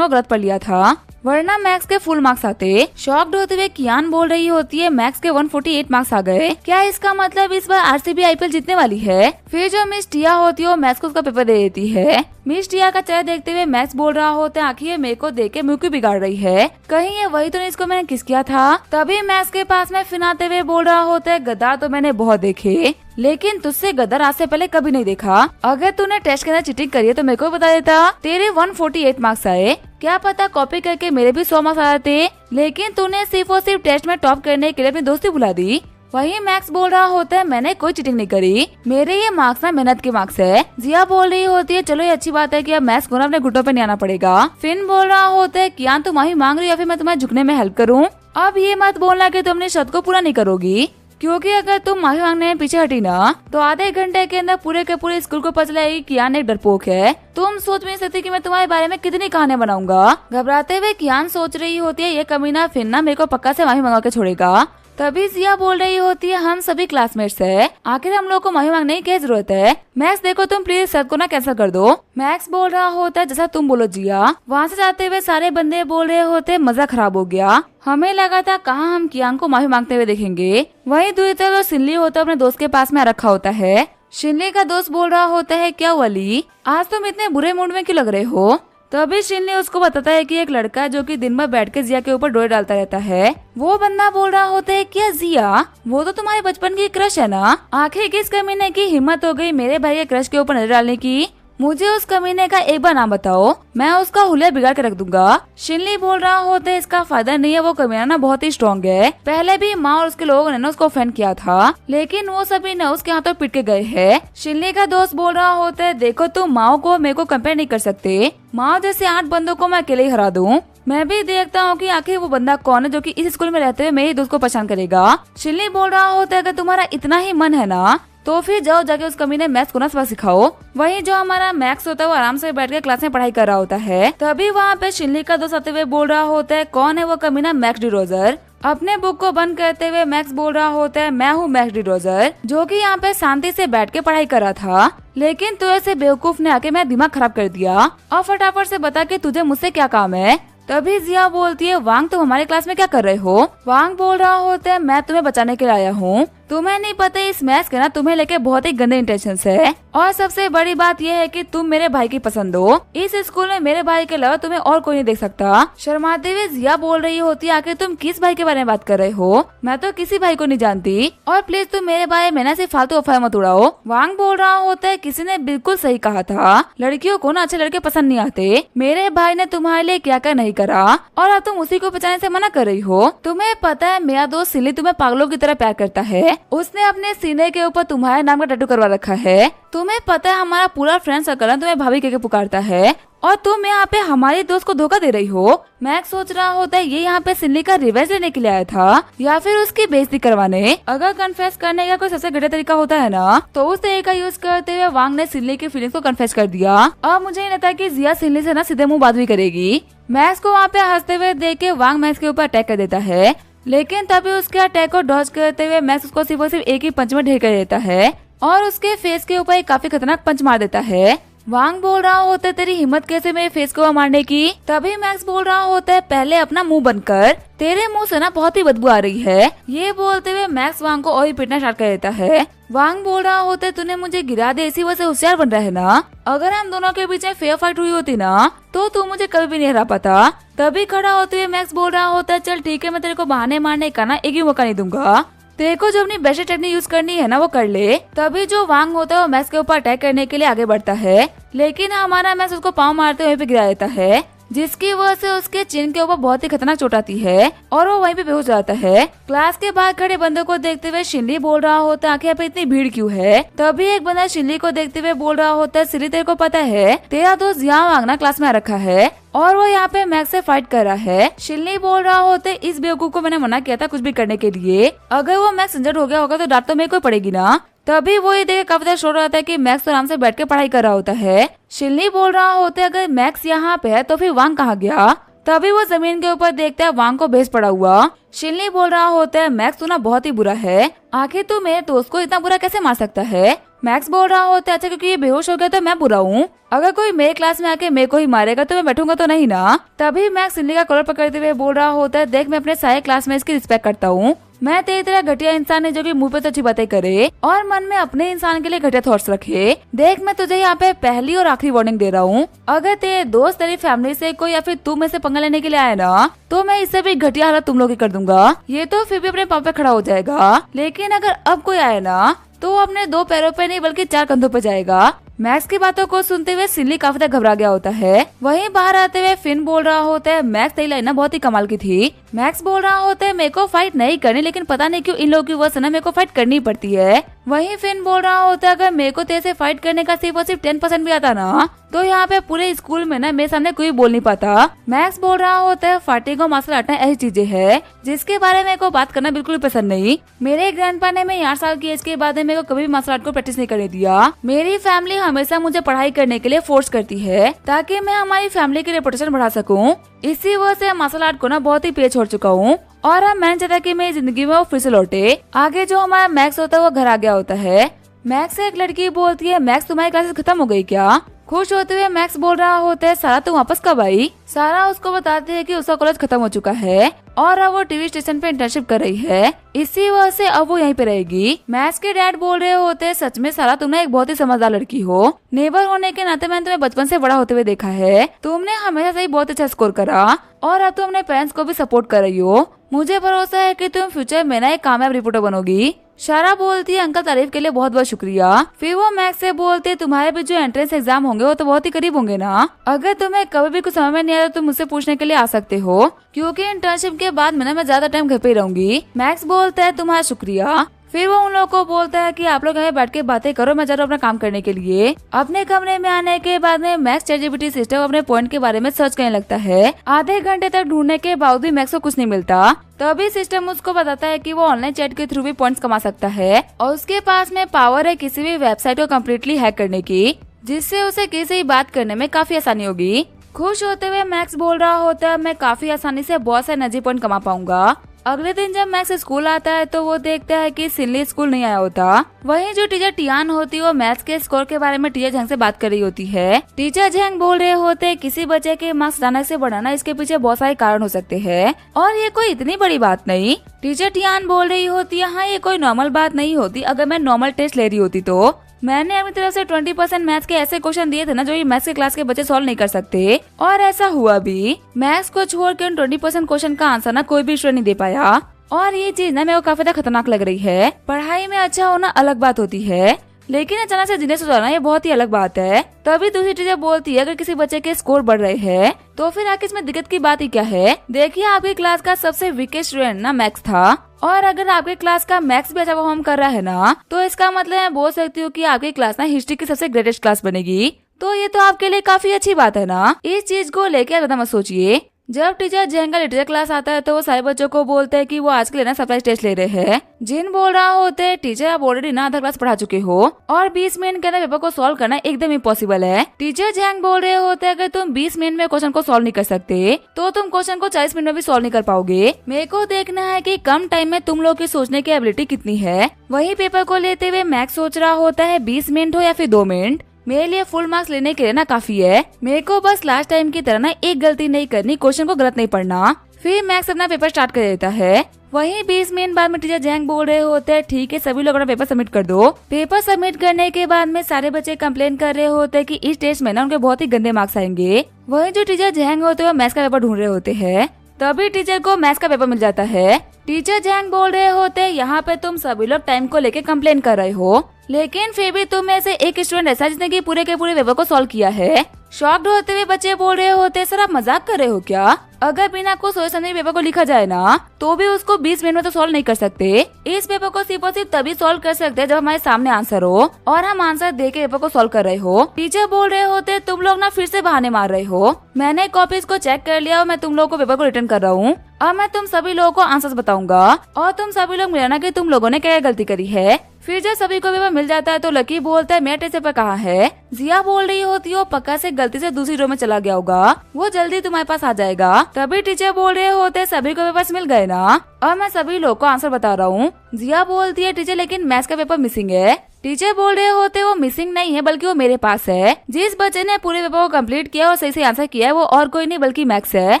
को गलत पढ़ लिया था, वरना मैक्स के फुल मार्क्स आते। शॉक्ड होते हुए कियान बोल रही होती है मैक्स के 148 मार्क्स आ गए, क्या इसका मतलब इस बार आरसीबी आईपीएल जीतने वाली है। फिर जो मिस टिया होती है वो मैक्स को उसका पेपर दे देती है। मिस टिया का चेहरा देखते हुए मैक्स बोल रहा होता है आखिर ये मेरे को देख के मुंह क्यों बिगाड़ रही है, कहीं ये वही तो नहीं इसको मैंने किस किया था। तभी मैक्स के पास में फिनाते हुए बोल रहा होता है गद्दार तो मैंने बहुत देखे, लेकिन तुझसे गदर आज से पहले कभी नहीं देखा। अगर तूने टेस्ट के अंदर चीटिंग करी है तो मेरे को बता देता। तेरे 148 मार्क्स आए, क्या पता कॉपी करके मेरे भी 100 मार्क्स आ जाते, लेकिन तूने सिर्फ और सिर्फ टेस्ट में टॉप करने के लिए अपनी दोस्ती भुला दी। वही मैक्स बोल रहा होता है मैंने कोई चीटिंग नहीं करी, मेरे ये मार्क्स ना मेहनत के मार्क्स है। जिया बोल रही होती है चलो ये अच्छी बात है कि अब मैक्स को ना अपने घुटनों पे नहीं आना पड़ेगा। फिन बोल रहा होता है कियान तुम माफी मांग रही हो या फिर मैं तुम्हें झुकने में हेल्प करूँ। अब ये मत बोलना कि तुम अपनी शर्त को पूरा नहीं करोगी, क्योंकि अगर तुम माफी मांगने में पीछे हटी ना तो आधे घंटे के अंदर पूरे के पूरे स्कूल को पता चलेगी कियान एक डरपोक है। तुम सोच नहीं सकती कि मैं तुम्हारे बारे में कितनी कहानियां बनाऊंगा। घबराते हुए कियान सोच रही होती है ये कमीना फिर ना मेरे को पक्का से माफी मंगा के छोड़ेगा। तभी जिया बोल रही होती है हम सभी क्लासमेट्स है, आखिर हम लोग को माफी मांगने की क्या जरूरत है। मैक्स देखो तुम प्लीज शर्त को ना कैंसिल कर दो। मैक्स बोल रहा होता है जैसा तुम बोलो जिया। वहाँ से जाते हुए सारे बंदे बोल रहे होते मजा खराब हो गया, हमें लगा था कहाँ हम कियान को माफी मांगते हुए देखेंगे। वही दूसरी तरफ सिल्ली होता अपने दोस्त के पास में रखा होता है। शिनली का दोस्त बोल रहा होता है क्या वली आज तुम इतने बुरे मूड में क्यों लग रहे हो। तभी शिनली उसको बताता है कि एक लड़का जो कि दिन भर बैठ के जिया के ऊपर डोरे डालता रहता है। वो बंदा बोल रहा होता है क्या जिया वो तो तुम्हारे बचपन की क्रश है ना, आखिर किस कमीने की हिम्मत हो गई मेरे भाई के क्रश के ऊपर नजर डालने की। मुझे उस कमीने का एक बार नाम बताओ, मैं उसका हुलिया बिगाड़ के रख दूंगा। शिनली बोल रहा होता है इसका फायदा नहीं है, वो कमीना ना बहुत ही स्ट्रॉन्ग है, पहले भी माँ और उसके लोगों ने ना उसको ऑफेंड किया था, लेकिन वो सभी न उसके हाथों पिट के गए हैं। शिनली का दोस्त बोल रहा होता है देखो तुम माओ को मेरे को कंपेयर नहीं कर सकते, माओ जैसे 8 बंदों को मैं अकेले ही हरा दूं। मैं भी देखता हूँ कि आखिर वो बंदा कौन है जो कि इस स्कूल में रहते हुए मेरे दोस्त को पहचान करेगा। शिनली बोल रहा होता है अगर तुम्हारा इतना ही मन है ना तो फिर जाओ जाके उस कमीने मैथ्स को ना सबक सिखाओ। वहीं जो हमारा मैक्स होता है वो आराम से बैठ के क्लास में पढ़ाई कर रहा होता है। तभी वहाँ पे शिनली का दोस्त आते हुए बोल रहा होता है कौन है वो कमीना मैक्स डिरोजर। अपने बुक को बंद करते हुए मैक्स बोल रहा होता है मैं हूँ मैक्स डिरोजर जो कि यहाँ पे शांति से बैठ के पढ़ाई कर रहा था, लेकिन तू ऐसे बेवकूफ ने आके मेरा दिमाग खराब कर दिया। और फटाफट से बता कि तुझे मुझसे क्या काम है। तभी जिया बोलती है वांग तुम हमारे क्लास में क्या कर रहे हो। वांग बोल रहा होता है मैं तुम्हें बचाने के लिए आया हूँ, तुम्हें नहीं पता इस मैच के ना तुम्हें लेके बहुत ही गंदे इंटेंशन है, और सबसे बड़ी बात यह है कि तुम मेरे भाई की पसंद हो, इस स्कूल में मेरे भाई के अलावा तुम्हें और कोई नहीं देख सकता। शर्माते हुए जिया बोल रही होती है आखिर तुम किस भाई के बारे में बात कर रहे हो, मैं तो किसी भाई को नहीं जानती, और प्लीज तुम मेरे भाई में ना सिर्फ फालतू अफवाह मत उड़ाओ। वांग बोल रहा होता है किसी ने बिल्कुल सही कहा था, लड़कियों को ना अच्छे लड़के पसंद नहीं आते, मेरे भाई ने तुम्हारे लिए क्या क्या नहीं करा और अब तुम उसी को बचाने से मना कर रही हो। तुम्हें पता है मेरा दोस्त सिली तुम्हें पागलों की तरह प्यार करता है, उसने अपने सीने के ऊपर तुम्हारे नाम का टैटू करवा रखा है। तुम्हें पता है हमारा पूरा फ्रेंड सर्कल तुम्हें भाभी कह के पुकारता है, और तुम यहाँ पे हमारे दोस्त को धोखा दे रही हो। मैक्स सोच रहा होता है ये यहाँ पे सिल्ली का रिवेंज लेने के लिए आया था या फिर उसकी बेइज्जती करवाने। अगर कन्फेस करने का कोई सबसे घटिया तरीका होता है ना तो उस तरीका यूज करते हुए वांग ने सिल्ली की फीलिंग्स को कन्फेस कर दिया। अब मुझे नहीं लगता कि जिया सिल्ली से ना सीधे मुंह बात भी करेगी। मैक्स को वहाँ पे हंसते हुए देख के वांग मैक्स के ऊपर अटैक कर देता है, लेकिन तभी उसके अटैक को डॉज करते हुए मैक्स उसको सिर्फ और सिर्फ एक ही पंच में ढेर कर देता है और उसके फेस के ऊपर एक काफी खतरनाक पंच मार देता है। वांग बोल रहा होता है तेरी हिम्मत कैसे मेरे फेस को मारने की। तभी मैक्स बोल रहा होता है पहले अपना मुंह बंद कर, तेरे मुंह से ना बहुत ही बदबू आ रही है। ये बोलते हुए मैक्स वांग को और ही पीटना स्टार्ट कर देता है। वांग बोल रहा होता है तूने मुझे गिरा दे इसी वजह से होशियार बन रहा है ना, अगर हम दोनों के बीच में फेयर फाइट हुई होती ना तो तू मुझे कभी भी नहीं हरा पाता। तभी खड़ा होते हुए मैक्स बोल रहा होता है चल ठीक है मैं तेरे को बहाने मारने का ना एक ही मौका नहीं दूंगा, तेरे को जो अपनी बेस्ट टेक्निक यूज करनी है ना वो कर ले। तभी जो वांग होता है वो मैक्स के ऊपर अटैक करने के लिए आगे बढ़ता है, लेकिन हमारा मैक्स उसको पाँव मारते हुए पे गिरा देता है, जिसकी वजह से उसके चिन के ऊपर बहुत ही खतरनाक चोट आती है और वो वहीं पे बेहोश जाता है। क्लास के बाहर खड़े बंदों को देखते हुए शिनली बोल रहा होता है आखिर यहाँ पे इतनी भीड़ क्यों है। तभी एक बंदा शिनली को देखते हुए बोल रहा होता है सिली तेरे को पता है तेरा दोस्त यहाँ वांगना क्लास में आ रखा है और वो यहाँ पे मैक्स से फाइट कर रहा है। शिनली बोल रहा होता है इस बेवकूफ को मैंने मना किया था कुछ भी करने के लिए, अगर वो मैक्स इंजर्ड हो गया होगा तो डांट तो मेरे को पड़ेगी ना। तभी वो ये देख काफी शोर रहा था कि मैक्स तो आराम से बैठ के पढ़ाई कर रहा होता है। शिनली बोल रहा होता है अगर मैक्स यहाँ पे है तो फिर वांग कहाँ गया। तभी वो जमीन के ऊपर देखता है वांग को भेस पड़ा हुआ। शिनली बोल रहा होता है मैक्स तू ना बहुत ही बुरा है, आखिर तू मेरे दोस्त को इतना बुरा कैसे मार सकता है। मैक्स बोल रहा होता है अच्छा क्योंकि ये बेहोश हो गया तो मैं बुरा हूँ, अगर कोई मेरे क्लास में आके मेरे को ही मारेगा तो मैं बैठूंगा तो नहीं ना। तभी मैक्स शिनली का कॉलर पकड़ते हुए बोल रहा होता है देख मैं अपने सारे क्लास में इसकी रिस्पेक्ट करता हूँ, मैं तेरी तरह घटिया इंसान है जो कि मुंह पे तो अच्छी बातें करे और मन में अपने इंसान के लिए घटिया थॉट्स रखे। देख मैं तुझे यहाँ पे पहली और आखिरी वार्निंग दे रहा हूँ, अगर तेरे दोस्त तेरी फैमिली से कोई या फिर तू में से पंगा लेने के लिए आए ना तो मैं इससे भी घटिया हालत तुम लोग की कर दूंगा। ये तो फिर भी अपने पाँव पे खड़ा हो जाएगा, लेकिन अगर अब कोई आए ना तो अपने 2 पैरों पे नहीं बल्कि 4 कंधों पे जाएगा। मैक्स की बातों को सुनते हुए सिनली काफी तक घबरा गया होता है। वहीं बाहर आते हुए फिन बोल रहा होता है, मैक्स तेरी लाइन ना बहुत ही कमाल की थी। मैक्स बोल रहा होता है, मेरे को फाइट नहीं करनी, लेकिन पता नहीं क्यों इन लोगों की वजह से ना मेरे को फाइट करनी पड़ती है। वहीं फिन बोल रहा होता है, अगर मेरे को तेरे से फाइट करने का सिर्फ और सिर्फ 10% भी आता ना, तो यहाँ पे पूरे स्कूल में ना मेरे सामने कोई बोल नहीं पाता। मैक्स बोल रहा होता है, फाइटिंग और मार्शल आर्ट ऐसी चीजें है जिसके बारे में को बात करना बिल्कुल पसंद नहीं। मेरे ग्रैंडपा ने मैं 8 साल की एज के बाद मेरे को कभी भी मार्शल आर्ट को प्रैक्टिस नहीं करने दिया। मेरी फैमिली हमेशा मुझे पढ़ाई करने के लिए फोर्स करती है ताकि मैं हमारी फैमिली की रेपुटेशन बढ़ा सकूं। इसी वजह से मार्शल आर्ट को ना बहुत ही पीछे छोड़ चुका हूँ और अब मैंने चाहता कि मेरी जिंदगी में वो फिर से लौटे। आगे जो हमारा मैक्स होता है वो घर आ गया होता है। मैक्स से एक लड़की बोलती है, मैक्स तुम्हारी क्लासेस खत्म हो गई क्या? खुश होते हुए मैक्स बोल रहा होता है, सारा तुम वापस कब आई? सारा उसको बताती है कि उसका कॉलेज खत्म हो चुका है और अब वो टीवी स्टेशन पे इंटर्नशिप कर रही है, इसी वजह से अब वो यहीं पे रहेगी। मैक्स के डैड बोल रहे होते हैं, सच में सारा तुम एक बहुत ही समझदार लड़की हो। नेबर होने के नाते मैंने तुम्हें बचपन से बड़ा होते हुए देखा है। तुमने हमेशा से ही बहुत अच्छा स्कोर करा और अब तुम अपने पेरेंट्स को भी सपोर्ट कर रही हो। मुझे भरोसा है कि तुम फ्यूचर में ना एक कामयाब रिपोर्टर बनोगी। शारा बोलती है, अंकल तारीफ के लिए बहुत बहुत शुक्रिया। फिर वो मैक्स से बोलते है, तुम्हारे भी जो एंट्रेंस एग्जाम होंगे वो तो बहुत ही करीब होंगे ना। अगर तुम्हें कभी भी कुछ समझ में नहीं आया तो तुम मुझसे पूछने के लिए आ सकते हो, क्योंकि इंटर्नशिप के बाद में ना मैं ज्यादा टाइम घर पे ही रहूंगी। मैक्स बोलता है, तुम्हारा शुक्रिया। फिर वो उन लोगों को बोलता है कि आप लोग यहाँ बैठ के बातें करो, मैं जा रहा हूँ अपना काम करने के लिए। अपने कमरे में आने के बाद में मैक्स ChatGPT सिस्टम अपने पॉइंट के बारे में सर्च करने लगता है। आधे घंटे तक ढूंढने के बावजूद भी मैक्स को कुछ नहीं मिलता। तभी सिस्टम उसको बताता है कि वो ऑनलाइन चैट के थ्रू भी पॉइंट्स कमा सकता है और उसके पास में पावर है किसी भी वेबसाइट को कम्प्लीटली हैक करने की, जिससे उसे किसी बात करने में काफी आसानी होगी। खुश होते हुए मैक्स बोल रहा होता है, मैं काफी आसानी से बहुत सारे एनर्जी पॉइंट कमा पाऊंगा। अगले दिन जब मैक्स स्कूल आता है तो वो देखता है कि सिनली स्कूल नहीं आया होता। वहीं जो टीचर टियान होती है वो मैथ्स के स्कोर के बारे में टीचर झेंग से बात कर रही होती है। टीचर झेंग बोल रहे होते हैं, किसी बच्चे के मार्क्स अचानक से बढ़ाना इसके पीछे बहुत सारे कारण हो सकते हैं और ये कोई इतनी बड़ी बात नहीं। टीचर टियान बोल रही होती है, हाँ ये कोई नॉर्मल बात नहीं होती। अगर मैं नॉर्मल टेस्ट ले रही होती तो मैंने अपनी तरफ से 20% मैथ्स के ऐसे क्वेश्चन दिए थे ना जो ये मैथ्स के क्लास के बच्चे सॉल्व नहीं कर सकते, और ऐसा हुआ भी। मैथ्स को छोड़कर 20% क्वेश्चन का आंसर ना कोई भी स्टूडेंट नहीं दे पाया और ये चीज ना मेरे को काफी ज्यादा खतरनाक लग रही है। पढ़ाई में अच्छा होना अलग बात होती है, लेकिन अचानक से जीनियस हो जाना ये बहुत ही अलग बात है। तभी दूसरी टीचर बोलती है, अगर किसी बच्चे के स्कोर बढ़ रहे हैं तो फिर आखिर इसमें दिक्कत की बात ही क्या है? देखिए आपकी क्लास का सबसे वीकेस्ट स्टूडेंट ना मैक्स था और अगर आपके क्लास का मैक्स भी अच्छा परफॉर्म कर रहा है ना तो इसका मतलब मैं बोल सकती हूँ कि आपकी क्लास ना हिस्ट्री की सबसे ग्रेटेस्ट क्लास बनेगी। तो ये तो आपके लिए काफी अच्छी बात है ना। इस चीज को लेकर ज्यादा मत सोचिए। जब टीचर जैन का लिटरेचर क्लास आता है तो वो सारे बच्चों को बोलते हैं कि वो आज के लिए ना सरप्राइज टेस्ट ले रहे हैं। जिन बोल रहा होते हैं, टीचर आप ऑलरेडी ना आधा क्लास पढ़ा चुके हो और 20 मिनट के अंदर पेपर को सॉल्व करना एकदम इम्पॉसिबल है। टीचर जैंग बोल रहे होते हैं, अगर तुम 20 मिनट में क्वेश्चन को सॉल्व नहीं कर सकते तो तुम क्वेश्चन को 40 मिनट में भी सॉल्व नहीं कर पाओगे। मेरे को देखना है कि कम टाइम में तुम लोग की सोचने की एबिलिटी कितनी है। वही पेपर को लेते हुए मैक्स सोच रहा होता है 20 मिनट हो या फिर 2 मिनट, मेरे लिए फुल मार्क्स लेने के लिए ना काफी है। मेरे को बस लास्ट टाइम की तरह ना एक गलती नहीं करनी, क्वेश्चन को गलत नहीं पढ़ना। फिर मैक्स अपना पेपर स्टार्ट कर देता है। वहीं 20 मिनट बाद में टीचर जैंग बोल रहे होते हैं, ठीक है सभी लोग अपना पेपर सबमिट कर दो। पेपर सबमिट करने के बाद में सारे बच्चे कंप्लेन कर रहे होते हैं कि इस टेस्ट में ना उनके बहुत ही गंदे मार्क्स आएंगे। वहीं जो टीचर जैंग होते हैं मैथ्स का पेपर ढूंढ रहे होते हैं। तभी टीचर को मैथ्स का पेपर मिल जाता है। टीचर जैंग बोल रहे होते हैं, यहाँ पे तुम सभी लोग टाइम को लेके कंप्लेन कर रहे हो, लेकिन फिर भी तुम में से एक स्टूडेंट ऐसा जिसने कि पूरे के पूरे पेपर को सॉल्व किया है। शॉक्ड होते हुए बच्चे बोल रहे होते हैं, सर आप मजाक कर रहे हो क्या? अगर बिना कुछ सोचे समझे पेपर को लिखा जाए ना तो भी उसको 20 मिनट में तो सॉल्व नहीं कर सकते। इस पेपर को सिर्फ और सिर्फ तभी सॉल्व कर सकते हैं जब हमारे सामने आंसर हो और हम आंसर दे के पेपर को सॉल्व कर रहे हो। टीचर बोल रहे होते, तुम लोग ना फिर से बहाने मार रहे हो। मैंने कॉपीज को चेक कर लिया और मैं तुम लोगों को पेपर को रिटर्न कर रहा हूँ। अब मैं तुम सभी लोगों को आंसर्स बताऊंगा और तुम सभी लोग मिलाना कि तुम लोगों ने क्या गलती करी है। फिर जब सभी को पेपर मिल जाता है तो लकी बोलता है, मेरा टेस्ट पेपर कहाँ है? जिया बोल रही होती है, पक्का से गलती से दूसरी रो में चला गया होगा, वो जल्दी तुम्हारे पास आ जाएगा। तभी टीचर बोल रहे होते, सभी को पेपर्स मिल गए ना? और मैं सभी लोग को आंसर बता रहा हूँ। जिया बोलती है, टीचर लेकिन मैथ्स का पेपर मिसिंग है। टीचर बोल रहे होते, वो मिसिंग नहीं है बल्कि वो मेरे पास है। जिस बच्चे ने पूरे पेपर को कंप्लीट किया और सही से आंसर किया है वो और कोई नहीं बल्कि मैक्स है।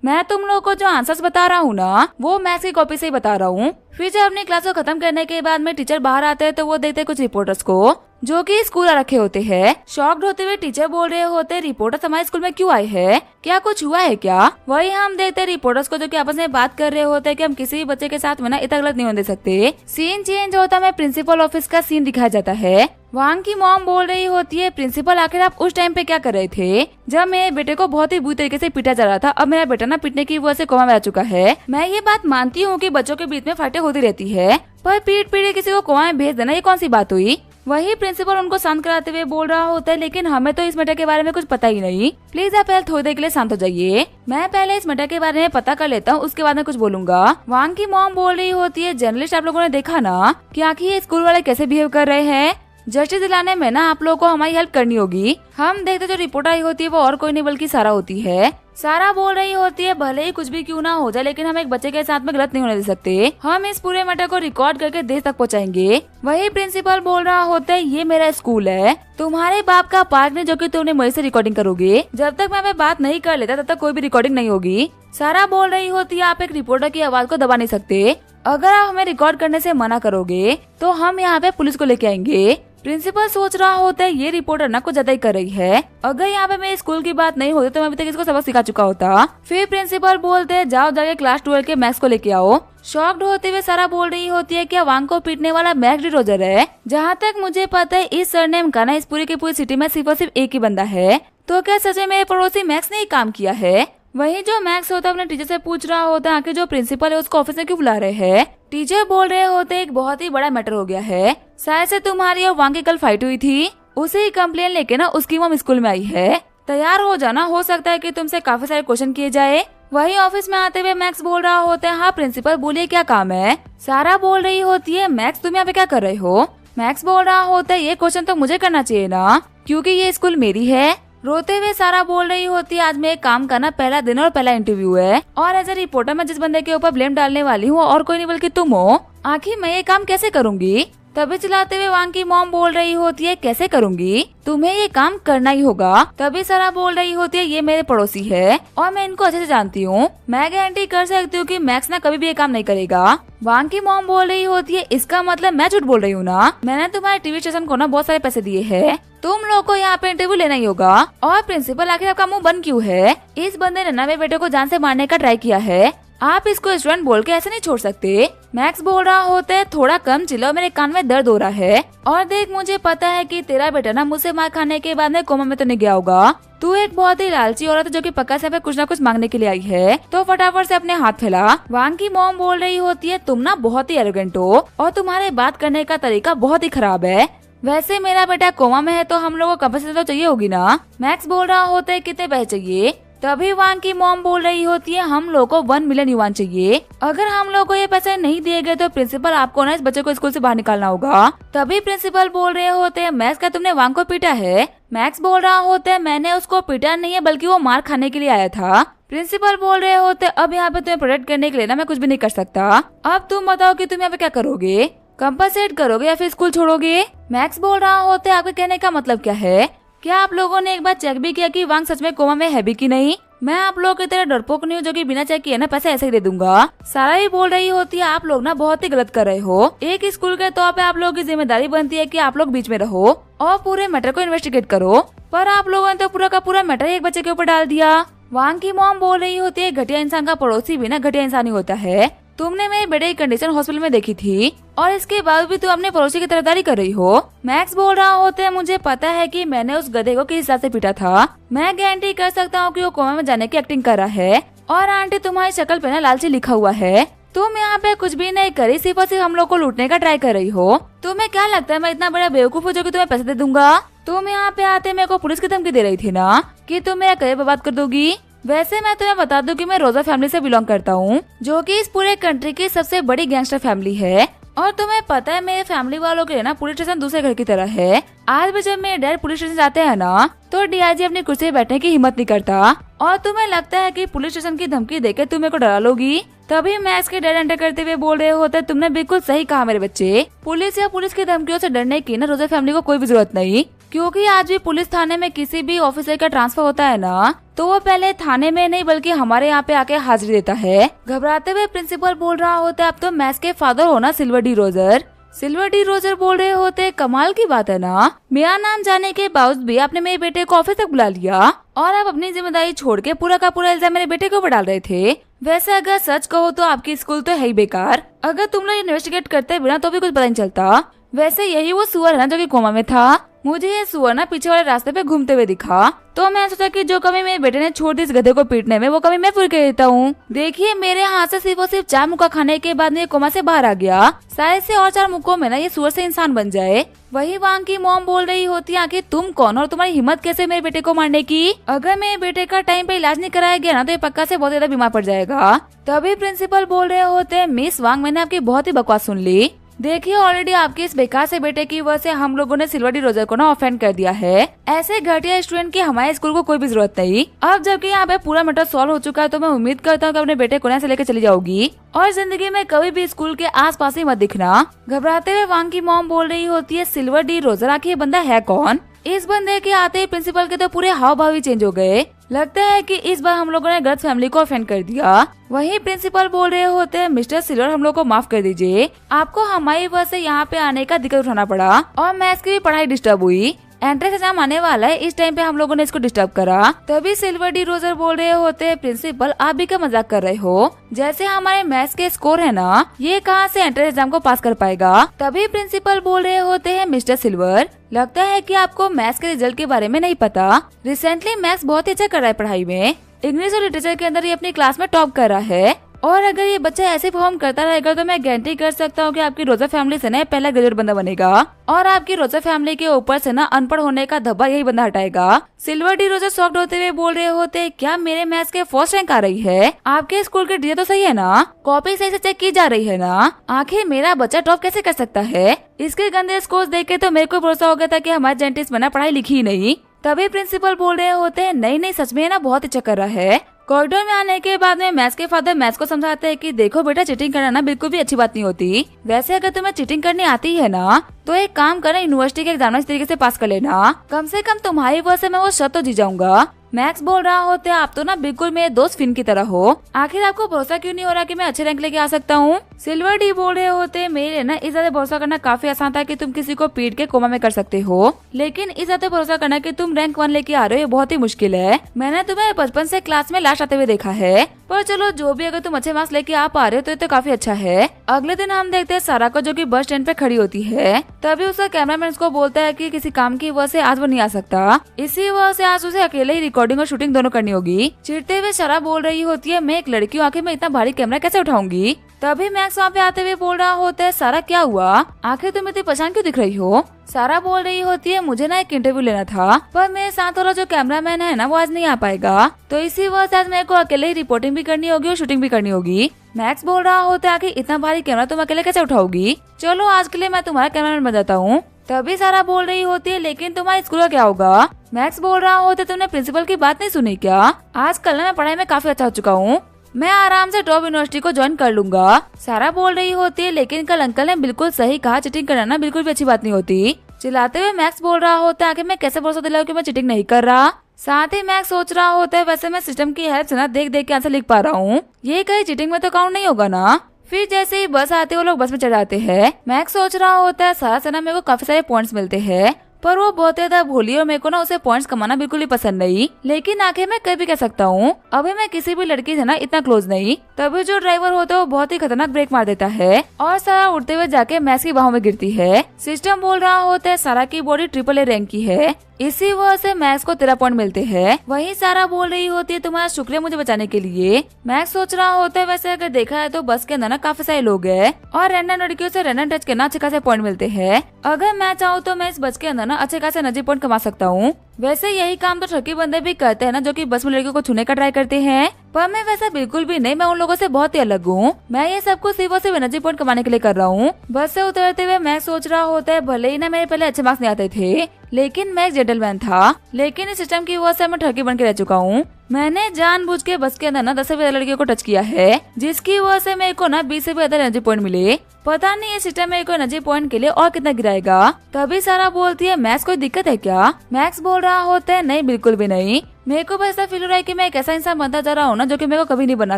मैं तुम लोगों को जो आंसर्स बता रहा हूँ ना वो मैथ्स की कॉपी से ही बता रहा हूँ। फिर जब अपनी क्लास को खत्म करने के बाद में टीचर बाहर आते हैं तो वो देखते कुछ रिपोर्टर्स को। जो कि स्कूल आ रखे होते हैं। शॉक्ड होते हुए टीचर बोल रहे होते रिपोर्टर्स हमारे स्कूल में क्यों आए हैं, क्या कुछ हुआ है क्या। वही हम देखते रिपोर्टर्स को जो कि आपस में बात कर रहे होते हैं कि हम किसी भी बच्चे के साथ में ना इतना गलत नहीं होने दे सकते। सीन चेंज होता है, प्रिंसिपल ऑफिस का सीन दिखाया जाता है। वांग की मॉम बोल रही होती है, प्रिंसिपल आखिर आप उस टाइम पे क्या कर रहे थे जब मेरे बेटे को बहुत ही बुरी तरीके से पीटा जा रहा था। अब मेरा बेटा ना पीटने की वजह से कोमा में आ चुका है। मैं ये बात मानती हूँ कि बच्चों के बीच में फाइटें होती रहती है, पर पीट किसी को कोमा में भेज देना ये कौन सी बात हुई। वही प्रिंसिपल उनको शांत कराते हुए बोल रहा होता है, लेकिन हमें तो इस मैटर के बारे में कुछ पता ही नहीं। प्लीज आप पहले थोड़ी देर के लिए शांत हो जाइए, मैं पहले इस मैटर के बारे में पता कर लेता हूँ, उसके बाद में कुछ बोलूंगा। वांग की मॉम बोल रही होती है, जर्नलिस्ट आप लोगों ने देखा ना कि आखिर ये स्कूल वाले कैसे बिहेव कर रहे हैं। जस्टिस दिलाने में ना आप लोगों को हमारी हेल्प करनी होगी। हम देखते जो रिपोर्ट आई होती है वो और कोई नहीं बल्कि सारा होती है। सारा बोल रही होती है, भले ही कुछ भी क्यों ना हो जाए लेकिन हम एक बच्चे के साथ में गलत नहीं होने दे सकते। हम इस पूरे मैटर को रिकॉर्ड करके देश तक पहुंचाएंगे। वही प्रिंसिपल बोल रहा होता है, ये मेरा स्कूल है, तुम्हारे बाप का पार्क नहीं जो कि तुमने मुझे से रिकॉर्डिंग करोगे। जब तक मैं बात नहीं कर लेता तब तक कोई भी रिकॉर्डिंग नहीं होगी। सारा बोल रही होती है, आप एक रिपोर्टर की आवाज को दबा नहीं सकते। अगर आप हमें रिकॉर्ड करने से मना करोगे तो हम यहाँ पे पुलिस को लेके आएंगे। प्रिंसिपल सोच रहा होता है, ये रिपोर्टर ना कुछ ज्यादा ही कर रही है। अगर यहाँ पे मेरे स्कूल की बात नहीं होती तो मैं अभी तक इसको सबक सिखा चुका होता। फिर प्रिंसिपल बोलते हैं, जाओ जाके क्लास 12 के मैक्स को लेके आओ। शॉक्ड होते हुए सारा बोल रही होती है, क्या वांग को पीटने वाला मैक्स डिरोजर है। जहाँ तक मुझे पता है इस सरनेम का ना इस पूरी की पूरी सिटी में सिर्फ और सिर्फ एक ही बंदा है। तो क्या सच में मेरे पड़ोसी मैक्स ने ही काम किया है। वही जो मैक्स होता है अपने टीचर से पूछ रहा होता है, आखिर जो प्रिंसिपल है उसको ऑफिस में क्यों बुला रहे हैं। टीचर बोल रहे होते एक बहुत ही बड़ा मैटर हो गया है, शायद से तुम्हारी और वांग की कल फाइट हुई थी, उसे ही कंप्लेन लेके ना उसकी मॉम स्कूल में आई है। तैयार हो जाना, हो सकता है कि तुमसे काफी सारे क्वेश्चन किए जाए। वही ऑफिस में आते हुए मैक्स बोल रहा होता है, हाँ प्रिंसिपल बोलिए क्या काम है। सारा बोल रही होती है, मैक्स तुम यहाँ पे क्या कर रहे हो। मैक्स बोल रहा होता है, ये क्वेश्चन तो मुझे करना चाहिए ना क्योंकि ये स्कूल मेरी है। रोते हुए सारा बोल रही होती है, आज मेरे काम का ना पहला दिन और पहला इंटरव्यू है और एज ए रिपोर्टर मैं जिस बंदे के ऊपर ब्लेम डालने वाली हूँ और कोई नहीं बल्कि तुम हो। आखिर मैं ये काम कैसे करूँगी। तभी चिल्लाते हुए वांग की मॉम बोल रही होती है, कैसे करूँगी, तुम्हें ये काम करना ही होगा। तभी सारा बोल रही होती है, ये मेरे पड़ोसी है और मैं इनको अच्छे से जानती हूँ, मैं गारंटी कर सकती हूँ कि मैक्स ना कभी भी ये काम नहीं करेगा। वांग की मॉम बोल रही होती है, इसका मतलब मैं झूठ बोल रही हूँ ना, मैंने तुम्हारे टीवी स्टेशन को ना बहुत सारे पैसे दिए हैं, तुम लोग को यहाँ पे इंटरव्यू लेना ही होगा। और प्रिंसिपल आखिर आपका मुंह बंद क्यों है, इस बंदे ने ना मेरे बेटे को जान से मारने का ट्राई किया है, आप इसको स्टूडेंट बोल के ऐसे नहीं छोड़ सकते। मैक्स बोल रहा होता है, थोड़ा कम चिल्लाओ, मेरे कान में दर्द हो रहा है और देख मुझे पता है कि तेरा बेटा ना मुझसे मार खाने के बाद में कोमा में तो नहीं गया होगा। तू एक बहुत ही लालची औरत है जो कि पक्का से कुछ ना कुछ मांगने के लिए आई है, तो फटाफट से अपने हाथ फैला। वांग की मॉम बोल रही होती है, तुम ना बहुत ही एरोगेंट हो और तुम्हारे बात करने का तरीका बहुत ही खराब है। वैसे मेरा बेटा कोमा में है तो हम लोगों को कंपनसेशन तो चाहिए होगी ना। मैक्स बोल रहा होता है, कितने पैसे चाहिए। तभी वांग की मॉम बोल रही होती है, हम लोग को 1 मिलियन युआन चाहिए। अगर हम लोग को ये पैसे नहीं दिए गए तो प्रिंसिपल आपको ना इस बच्चे को स्कूल से बाहर निकालना होगा। तभी प्रिंसिपल बोल रहे होते हैं, मैक्स का तुमने वांग को पीटा है। मैक्स बोल रहा होता है, मैंने उसको पीटा नहीं है बल्कि वो मार खाने के लिए आया था। प्रिंसिपल बोल रहे होते, अब यहाँ पे तुम्हें प्रोटेक्ट करने के लिए ना मैं कुछ भी नहीं कर सकता। अब तुम बताओ कि तुम यहाँ पे क्या करोगे, कंपनसेट करोगे या फिर स्कूल छोड़ोगे। मैक्स बोल रहा होता है, आपके कहने का मतलब क्या है, क्या आप लोगों ने एक बार चेक भी किया कि वांग सच में कोमा में है भी कि नहीं। मैं आप लोगों की तरह डरपोक नहीं हूँ जो कि बिना चेक किए ना पैसे ऐसे ही दे दूंगा। सारा भी बोल रही होती है, आप लोग ना बहुत ही गलत कर रहे हो। एक स्कूल के तौर पे आप लोगों की जिम्मेदारी बनती है कि आप लोग बीच में रहो और पूरे मैटर को इन्वेस्टिगेट करो, पर आप लोगों ने तो पूरा का पूरा मैटर एक बच्चे के ऊपर डाल दिया। वांग की मॉम बोल रही होती है, घटिया इंसान का पड़ोसी भी ना घटिया इंसान ही होता है। तुमने मेरे बेटे की कंडीशन हॉस्पिटल में देखी थी और इसके बाद भी तुम अपने पड़ोसी की तरफदारी कर रही हो। मैक्स बोल रहा होता है, मुझे पता है कि मैंने उस गधे को किस हिसाब से पीटा था, मैं गारंटी कर सकता हूँ कि वो कोमा में जाने की एक्टिंग कर रहा है। और आंटी तुम्हारी शक्ल पे ना लालची लिखा हुआ है, तुम यहाँ पे कुछ भी नहीं करी, सिर्फ और सिर्फ हम लोग को लूटने का ट्राई कर रही हो। तुम्हें क्या लगता है मैं इतना बड़ा बेवकूफ हूँ जो कि तुम्हें पैसे दे दूंगा। तुम यहाँ पे आते मेरे को पुलिस की धमकी दे रही थी ना कि तुम मेरा करियर बर्बाद कर दोगी। वैसे मैं तुम्हें बता दूं कि मैं रोजा फैमिली से बिलोंग करता हूँ जो कि इस पूरे कंट्री की सबसे बड़ी गैंगस्टर फैमिली है। और तुम्हें पता है मेरे फैमिली वालों के लिए ना पुलिस स्टेशन दूसरे घर की तरह है। आज भी जब मेरे डैड पुलिस स्टेशन जाते हैं ना तो डीआईजी अपनी कुर्सी पे बैठने की हिम्मत नहीं करता। और तुम्हें लगता है कि पुलिस स्टेशन की धमकी देकर तुम मेरे को डरा लोगी। तभी मैक्स के डैड एंटर करते हुए बोल रहे होते, तुमने बिल्कुल सही कहा मेरे बच्चे, पुलिस या पुलिस की धमकियों से डरने की ना रोजा फैमिली को कोई भी जरूरत नहीं, क्योंकि आज भी पुलिस थाने में किसी भी ऑफिसर का ट्रांसफर होता है ना तो वो पहले थाने में नहीं बल्कि हमारे यहाँ पे आके हाजिरी देता है। घबराते हुए प्रिंसिपल बोल रहा होता है, अब तो मैक्स के फादर हो ना सिल्वर डिरोजर। सिल्वर डी रोजर बोल रहे होते कमाल की बात है ना, मेरा नाम जाने के बावजूद भी आपने मेरे बेटे को ऑफिस तक बुला लिया और आप अपनी जिम्मेदारी छोड़ के पूरा का पूरा इल्जाम मेरे बेटे के ऊपर डाल रहे थे। वैसे अगर सच कहो तो आपकी स्कूल तो है ही बेकार, अगर तुम लोग इन्वेस्टिगेट करते बिना तो भी कुछ पता नहीं चलता। वैसे यही वो सुअर है ना जो कि कोमा में था, मुझे ये सुअर ना पीछे वाले रास्ते पे घूमते हुए दिखा, तो मैं सोचा कि जो कमी मेरे बेटे ने छोड़ दी इस गधे को पीटने में वो कमी मैं पूरी कर देता हूँ। देखिए मेरे हाथ से सिर्फ और सिर्फ 4 मुक्का खाने के बाद ये कोमा से बाहर आ गया, शायद से और 4 मुक्कों में ना ये सुअर से इंसान बन जाए। वही वांग की मॉम बोल रही होती है आखिर तुम कौन और तुम्हारी हिम्मत कैसे मेरे बेटे को मारने की, अगर मेरे बेटे का टाइम पे इलाज नहीं कराया गया ना तो ये पक्का से बहुत ज्यादा बीमार पड़ जाएगा। तभी प्रिंसिपल बोल रहे होते मिस वांग मैंने आपकी बहुत ही बकवास सुन ली, देखिए ऑलरेडी आपके इस बेकार से बेटे की वजह से हम लोगों ने सिल्वर डी रोजर को ना ऑफेंड कर दिया है, ऐसे घटिया स्टूडेंट की हमारे स्कूल को कोई भी जरूरत नहीं। अब जबकि यहाँ पे पूरा मैटर सॉल्व हो चुका है तो मैं उम्मीद करता हूँ कि अपने बेटे को यहाँ से लेकर चली जाऊंगी और जिंदगी में कभी भी स्कूल के आसपास ही मत दिखना। घबराते हुए वांग की मॉम बोल रही होती है सिल्वर डी रोजर आखिर ये बंदा है कौन। इस बंदे के आते ही प्रिंसिपल के तो पूरे हाव भाव ही चेंज हो गए, लगता है कि इस बार हम लोगों ने गलत फैमिली को ऑफेंड कर दिया। वहीं प्रिंसिपल बोल रहे होते हैं मिस्टर सिल्वर हम लोग को माफ कर दीजिए, आपको हमारी वजह से यहाँ पे आने का दिक्कत उठाना पड़ा और मैथ्स की भी पढ़ाई डिस्टर्ब हुई, एंट्रेंस एग्जाम आने वाला है इस टाइम पे हम लोगों ने इसको डिस्टर्ब करा। तभी सिल्वर डी रोजर बोल रहे होते हैं प्रिंसिपल आप भी क्या मजाक कर रहे हो, जैसे हमारे मैथ्स के स्कोर है ना ये कहाँ से एंट्रेंस एग्जाम को पास कर पाएगा। तभी प्रिंसिपल बोल रहे होते हैं मिस्टर सिल्वर लगता है कि आपको मैथ्स के रिजल्ट के बारे में नहीं पता, रिसेंटली मैथ्स बहुत ही अच्छा कर रहा है पढ़ाई में, इंग्लिश और लिटरेचर के अंदर ये अपनी क्लास में टॉप कर रहा है और अगर ये बच्चा ऐसे परफॉर्म करता रहेगा तो मैं गारंटी कर सकता हूँ कि आपकी रोजर फैमिली से ना पहला ग्रेजुएट बंदा बनेगा और आपकी रोजर फैमिली के ऊपर से ना अनपढ़ होने का धब्बा यही बंदा हटाएगा। सिल्वर डी रोजर शॉक्ड होते हुए बोल रहे होते क्या मेरे मैथ्स के फर्स्ट रैंक आ रही है, आपके स्कूल के टीचर तो सही है ना, कॉपी सही से चेक की जा रही है ना, आखिर मेरा बच्चा टॉप कैसे कर सकता है। इसके गंदे स्कोर्स देख के तो मेरे को भरोसा हो गया था कि हमारे जेंटिस्ट बना पढ़ाई लिखी ही नहीं। तभी प्रिंसिपल बोल रहे होते हैं नहीं नहीं सच में ना बहुत अच्छा कर रहा है। कॉरिडोर में आने के बाद में मैथ्स के फादर मैथ्स को समझाते हैं कि देखो बेटा चीटिंग करना ना बिल्कुल भी अच्छी बात नहीं होती, वैसे अगर तुम्हें चीटिंग करनी आती है ना तो एक काम करना यूनिवर्सिटी के एग्जाम इस तरीके से पास कर लेना, कम से कम तुम्हारी वजह से मैं वो शर्त तो जी जाऊंगा। मैक्स बोल रहा होते आप तो ना बिल्कुल मेरे दोस्त फिन की तरह हो, आखिर आपको भरोसा क्यों नहीं हो रहा कि मैं अच्छे रैंक लेके आ सकता हूँ। सिल्वर डी बोल रहे होते मेरे ना इस ज्यादा भरोसा करना काफी आसान था कि तुम किसी को पीट के कोमा में कर सकते हो, लेकिन इस ज्यादा भरोसा करना कि तुम रैंक 1 लेके आ रहे हो ये बहुत ही मुश्किल है। मैंने तुम्हें बचपन से क्लास में लास्ट आते हुए देखा है, पर चलो जो भी अगर तुम अच्छे मार्क्स लेके आ पा रहे हो तो ये तो काफी अच्छा है। अगले दिन हम देखते हैं सारा को जो कि बस स्टैंड पे खड़ी होती है, तभी उसका कैमरामैन उसको बोलता है कि किसी काम की वजह से आज वो नहीं आ सकता, इसी वजह से आज उसे अकेले ही रिकॉर्डिंग और शूटिंग दोनों करनी होगी। चिढ़ते हुए सारा बोल रही होती है मैं एक लड़की हूँ आखिर मैं इतना भारी कैमरा कैसे उठाऊंगी। तभी मैक्स वहाँ पे आते हुए बोल रहा होता है सारा क्या हुआ, आखिर तुम इतनी परेशान क्यों दिख रही हो। सारा बोल रही होती है मुझे ना एक इंटरव्यू लेना था पर मेरे साथ वाला जो कैमरामैन है ना वो आज नहीं आ पाएगा, तो इसी वजह से आज मेरे को अकेले ही रिपोर्टिंग भी करनी होगी और शूटिंग भी करनी होगी। मैक्स बोल रहा होता है आखिर इतना भारी कैमरा तुम अकेले कैसे उठाओगी, चलो आज के लिए मैं तुम्हारा कैमरामैन बन जाता हूँ। तभी सारा बोल रही होती है लेकिन तुम्हारे स्कूल का क्या होगा। मैक्स बोल रहा होता है तुमने प्रिंसिपल की बात नहीं सुनी क्या, आजकल मैं पढ़ाई में काफी अच्छा हो चुका हूँ, मैं आराम से टॉप यूनिवर्सिटी को ज्वाइन कर लूंगा। सारा बोल रही होती है लेकिन कल अंकल ने बिल्कुल सही कहा चीटिंग करना बिल्कुल भी अच्छी बात नहीं होती। चिल्लाते हुए मैक्स बोल रहा होता है आखिर मैं कैसे भरोसा दिलाऊं कि मैं चीटिंग नहीं कर रहा। साथ ही मैक्स सोच रहा होता है वैसे मैं सिस्टम की हेल्प से ना देख देख के आंसर लिख पा रहा हूँ, ये कहीं चीटिंग में तो काउंट नहीं होगा ना। फिर जैसे ही बस आते वो लोग बस में चढ़ जाते हैं। मैक्स सोच रहा होता है सारा से ना मेरे को काफी सारे पॉइंट्स मिलते हैं पर वो बहुत ज्यादा भोली और मेरे को ना उसे पॉइंट्स कमाना बिल्कुल ही पसंद नहीं, लेकिन आखिर मैं कभी कह सकता हूँ अभी मैं किसी भी लड़की से ना इतना क्लोज नहीं। तभी जो ड्राइवर होता है वो बहुत ही खतरनाक ब्रेक मार देता है और सारा उड़ते हुए जाके मैक्स की बाहों में गिरती है। सिस्टम बोल रहा होता है सारा की बॉडी AAA रैंक की है, इसी वजह से मैक्स को 13 पॉइंट मिलते हैं। वहीं सारा बोल रही होती है तुम्हारा शुक्रिया मुझे बचाने के लिए। मैक्स सोच रहा होता है वैसे अगर देखा है तो बस के अंदर ना काफी सारे लोग हैं और रैंडम लड़कियों से रैंडम टच करना अच्छे खासे पॉइंट मिलते हैं, अगर मैं चाहूँ तो मैं इस बस के अंदर ना अच्छे खासे एनर्जी पॉइंट कमा सकता हूँ। वैसे यही काम तो ठगी बंदे भी करते हैं ना जो कि बस में लड़कियों को छूने का ट्राई करते हैं, पर मैं वैसा बिल्कुल भी नहीं, मैं उन लोगों से बहुत ही अलग हूँ। मैं ये सब कुछ सिर्फ और सिर्फ एनर्जी पॉइंट कमाने के लिए कर रहा हूँ। बस से उतरते हुए मैं सोच रहा होता है भले ही ना मेरे पहले अच्छे मार्क्स नहीं आते थे लेकिन मैं एक जेंटलमैन था, लेकिन इस सिस्टम की वजह से मैं ठगी बन के रह चुका हूँ। मैंने जानबूझ के बस के अंदर ना 10 से ज्यादा लड़कियों को टच किया है जिसकी वजह से मेरे को ना 20 से भी ज्यादा एनर्जी पॉइंट मिले। पता नहीं ये सिस्टम मेरे को एनर्जी पॉइंट के लिए और कितना गिराएगा। तभी सारा बोलती है मैक्स कोई दिक्कत है क्या। मैक्स बोल रहा होता है नहीं बिल्कुल भी नहीं, मेरे को बस ऐसा फील हो रहा है कि मैं एक ऐसा इंसान बनता जा रहा हूँ ना जो कि मेरे को कभी नहीं बना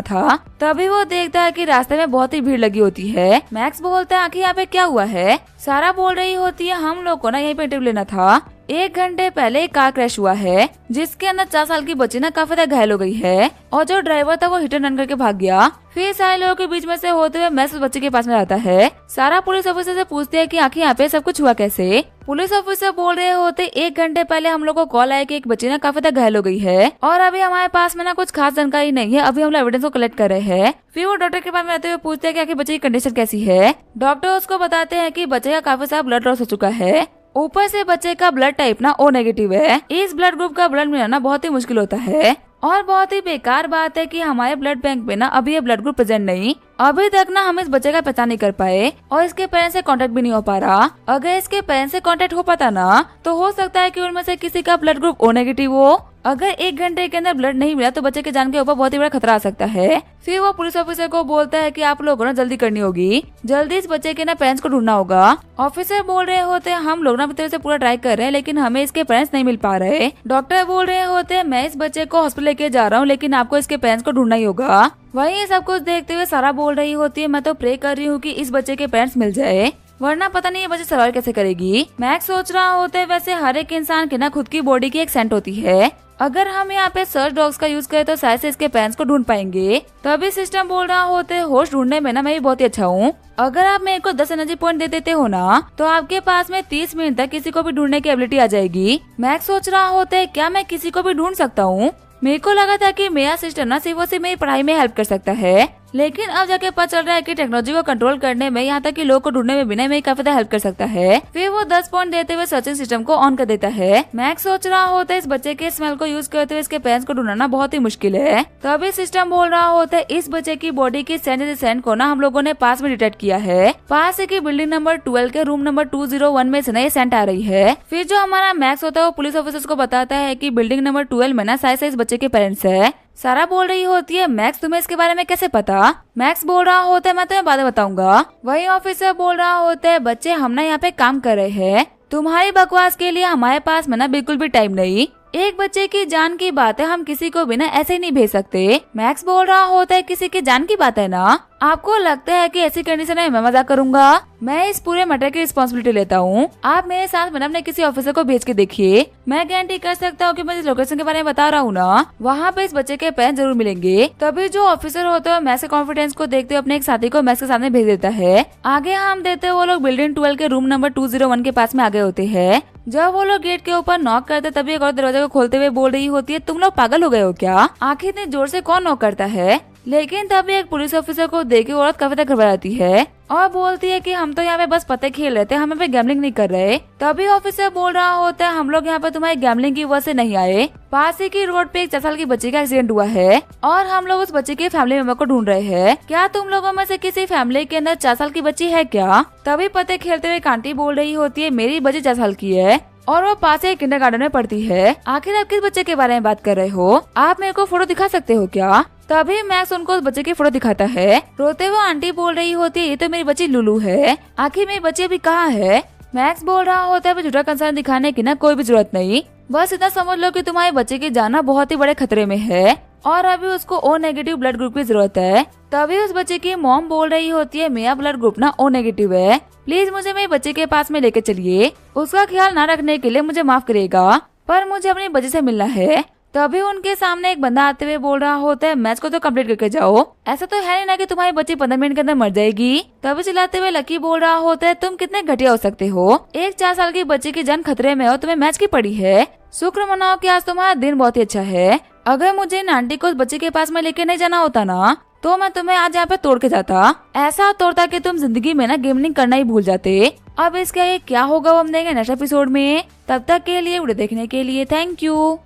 था। तभी वो देखता है कि रास्ते में बहुत ही भीड़ लगी होती है। मैक्स बोलता है आखिर यहाँ पे क्या हुआ है। सारा बोल रही होती है हम लोग को ना यहीं पे इंटरव्यू लेना था। 1 घंटे पहले एक कार क्रैश हुआ है जिसके अंदर 4 साल की बच्ची ना काफी ज्यादा घायल हो गई है और जो ड्राइवर था वो हिट एंड रन करके भाग गया। फिर सारे लोगों के बीच में से होते हुए मैक्स उस बच्चे के पास में आता है। सारा पुलिस ऑफिसर से पूछते हैं कि आखिर यहाँ पे सब कुछ हुआ कैसे। पुलिस ऑफिसर बोल रहे होते 1 घंटे पहले हम लोग को कॉल आया कि एक बच्ची ना काफी ज्यादा घायल हो गई है और अभी हमारे पास में ना कुछ खास जानकारी नहीं है। अभी हम लोग एविडेंस को कलेक्ट कर रहे हैं। फिर वो डॉक्टर के पास में आते हुए पूछते हैं कि आखिर बच्चे की कंडीशन कैसी है। डॉक्टर उसको बताते हैं कि बच्चे का काफी सारा ब्लड लॉस हो चुका है। ऊपर से बच्चे का ब्लड टाइप ना O नेगेटिव है। इस ब्लड ग्रुप का ब्लड मिलाना बहुत ही मुश्किल होता है और बहुत ही बेकार बात है कि हमारे ब्लड बैंक में ना अभी ये ब्लड ग्रुप प्रेजेंट नहीं। अभी तक ना हम इस बच्चे का पहचान नहीं कर पाए और इसके पेरेंट्स से कांटेक्ट भी नहीं हो पा रहा। अगर इसके पेरेंट्स से कांटेक्ट हो पाता ना तो हो सकता है कि उनमें से किसी का ब्लड ग्रुप O नेगेटिव हो। अगर 1 घंटे के अंदर ब्लड नहीं मिला तो बच्चे के जान के ऊपर बहुत ही बड़ा खतरा आ सकता है। फिर वो पुलिस ऑफिसर को बोलता है कि आप लोगों को ना जल्दी करनी होगी, जल्दी इस बच्चे के ना पेरेंट्स को ढूंढना होगा। ऑफिसर बोल रहे होते हैं हम लोग ना तरफ से पूरा ट्राई कर रहे हैं लेकिन हमें इसके पेरेंट्स नहीं मिल पा रहे। डॉक्टर बोल रहे होते हैं मैं इस बच्चे को हॉस्पिटल लेके जा रहा हूँ लेकिन आपको इसके पेरेंट्स को ढूंढना ही होगा। वही सब कुछ देखते हुए सारा बोल रही होती है मैं तो प्रे कर रही हूँ कि इस बच्चे के पेरेंट्स मिल जाए वरना पता नहीं ये बच्चे सर्वाइव कैसे करेगी। मैक्स सोच रहा होता है वैसे हर एक इंसान के ना खुद की बॉडी की एक सेंट होती है। अगर हम यहाँ पे सर्च डॉग्स का यूज करें तो शायद से इसके पेरेंट्स को ढूंढ पाएंगे। तभी सिस्टम बोल रहा होते है होस्ट ढूंढने में ना मैं भी बहुत ही अच्छा हूँ। अगर आप मेरे को 10 एनर्जी पॉइंट दे देते हो ना तो आपके पास में 30 मिनट तक किसी को भी ढूंढने की एबिलिटी आ जाएगी। मैक्स सोच रहा होता है क्या मैं किसी को भी ढूंढ सकता हूँ। मेरे को लगा था कि मेरा सिस्टम ना सिर्फ और सिर्फ मेरी पढ़ाई में हेल्प कर सकता है लेकिन अब जाके पता चल रहा है कि टेक्नोलॉजी को कंट्रोल करने में यहाँ तक कि लोगों को ढूंढने में भी ना मेरी काफी हेल्प कर सकता है। फिर वो 10 पॉइंट देते हुए सर्चिंग सिस्टम को ऑन कर देता है। मैक्स सोच रहा होता है इस बच्चे के स्मेल को यूज करते हुए इसके पेरेंट्स को ढूंढना बहुत ही मुश्किल है। तभी सिस्टम बोल रहा होता है इस बच्चे की बॉडी की सेंट को ना हम लोगों ने पास में डिटेक्ट किया है। पास की बिल्डिंग नंबर 12 के रूम नंबर 201 में से ना ये सेंट आ रही है। फिर जो हमारा मैक्स होता है वो पुलिस ऑफिसर्स को बताता है कि बिल्डिंग नंबर 12 में ना शायद से इस बच्चे के पेरेंट्स है। सारा बोल रही होती है मैक्स तुम्हें इसके बारे में कैसे पता। मैक्स बोल रहा होता है मैं तुम्हें बाद में बताऊंगा। वही ऑफिसर बोल रहा होता है बच्चे हम ना यहाँ पे काम कर रहे हैं, तुम्हारी बकवास के लिए हमारे पास में ना बिल्कुल भी टाइम नहीं। एक बच्चे की जान की बात है हम किसी को भी ना ऐसे ही नहीं भेज सकते। मैक्स बोल रहा होता है किसी की जान की बात है ना, आपको लगता है कि ऐसी कंडीशन में मैं मजाक करूंगा। मैं इस पूरे मैटर की रिस्पॉन्सिबिलिटी लेता हूँ। आप मेरे साथ में अपने किसी ऑफिसर को भेज के देखिए। मैं गारंटी कर सकता हूँ कि मैं जिस लोकेशन के बारे में बता रहा हूँ ना वहाँ पे इस बच्चे के पेरेंट्स जरूर मिलेंगे। तभी जो ऑफिसर होता है मैक्स के कॉन्फिडेंस को देखते हुए अपने एक साथी को मैक्स के सामने भेज देता है। आगे हम देते वो लोग बिल्डिंग 12 के रूम नंबर 201 के पास में आगे होते हैं। जब वो लोग गेट के ऊपर नॉक करते तभी एक और दरवाजा को खोलते हुए बोल रही होती है तुम लोग पागल हो गए हो क्या, आखिर इतनी जोर से कौन नॉक करता है। लेकिन तभी एक पुलिस ऑफिसर को देख के औरत काफी घबरा जाती है और बोलती है कि हम तो यहाँ पे बस पत्ते खेल रहे थे, हम यहाँ पे गैम्बलिंग नहीं कर रहे। तभी ऑफिसर बोल रहा होता है हम लोग यहाँ पे तुम्हारी गैम्बलिंग की वजह से नहीं आए। पास ही की रोड पे एक 4 साल की बच्ची का एक्सीडेंट हुआ है और हम लोग उस बच्चे के फैमिली मेंबर को ढूंढ रहे हैं। क्या तुम लोगों में से किसी फैमिली के अंदर 4 साल की बच्ची है क्या। तभी पत्ते खेलते हुए आंटी बोल रही होती है मेरी बच्ची 4 साल की है और वो पास ही किंडरगार्टन में पढ़ती है। आखिर आप किस बच्चे के बारे में बात कर रहे हो, आप मेरे को फोटो दिखा सकते हो क्या। तभी मैक्स उनको उस बच्चे की फोटो दिखाता है। रोते हुए आंटी बोल रही होती है ये तो मेरी बच्ची लुलू है, आखिर मेरी बच्ची अभी कहाँ है। मैक्स बोल रहा होता है झूठा कंसर्न दिखाने की ना कोई भी जरूरत नहीं, बस इतना समझ लो कि तुम्हारे बच्चे की जान बहुत ही बड़े खतरे में है और अभी उसको O नेगेटिव ब्लड ग्रुप की जरूरत है। तभी उस बच्चे की मॉम बोल रही होती है मेरा ब्लड ग्रुप ना O नेगेटिव है, प्लीज मुझे मेरे बच्चे के पास में लेके चलिए। उसका ख्याल ना रखने के लिए मुझे माफ करिएगा पर मुझे अपने बच्चे से मिलना है। तभी उनके सामने एक बंदा आते हुए बोल रहा होता है मैच को तो कंप्लीट करके जाओ, ऐसा तो है नहीं ना कि तुम्हारी बच्ची 15 मिनट के अंदर मर जाएगी। तभी चिल्लाते हुए लकी बोल रहा होता है तुम कितने घटिया हो सकते हो, एक 4 साल की बच्ची की जान खतरे में हो, तुम्हें मैच की पड़ी है। शुक्र मनाओ कि आज तुम्हारा दिन बहुत ही अच्छा है। अगर मुझे इन आंटी को उस बच्चे के पास में लेके नहीं जाना होता ना तो मैं तुम्हें आज यहाँ पे तोड़ के जाता, ऐसा तोड़ता कि तुम जिंदगी में ना गेमिंग करना ही भूल जाते। अब इसका ये क्या होगा वो हम देखेंगे नेक्स्ट एपिसोड में। तब तक के लिए वीडियो देखने के लिए थैंक यू।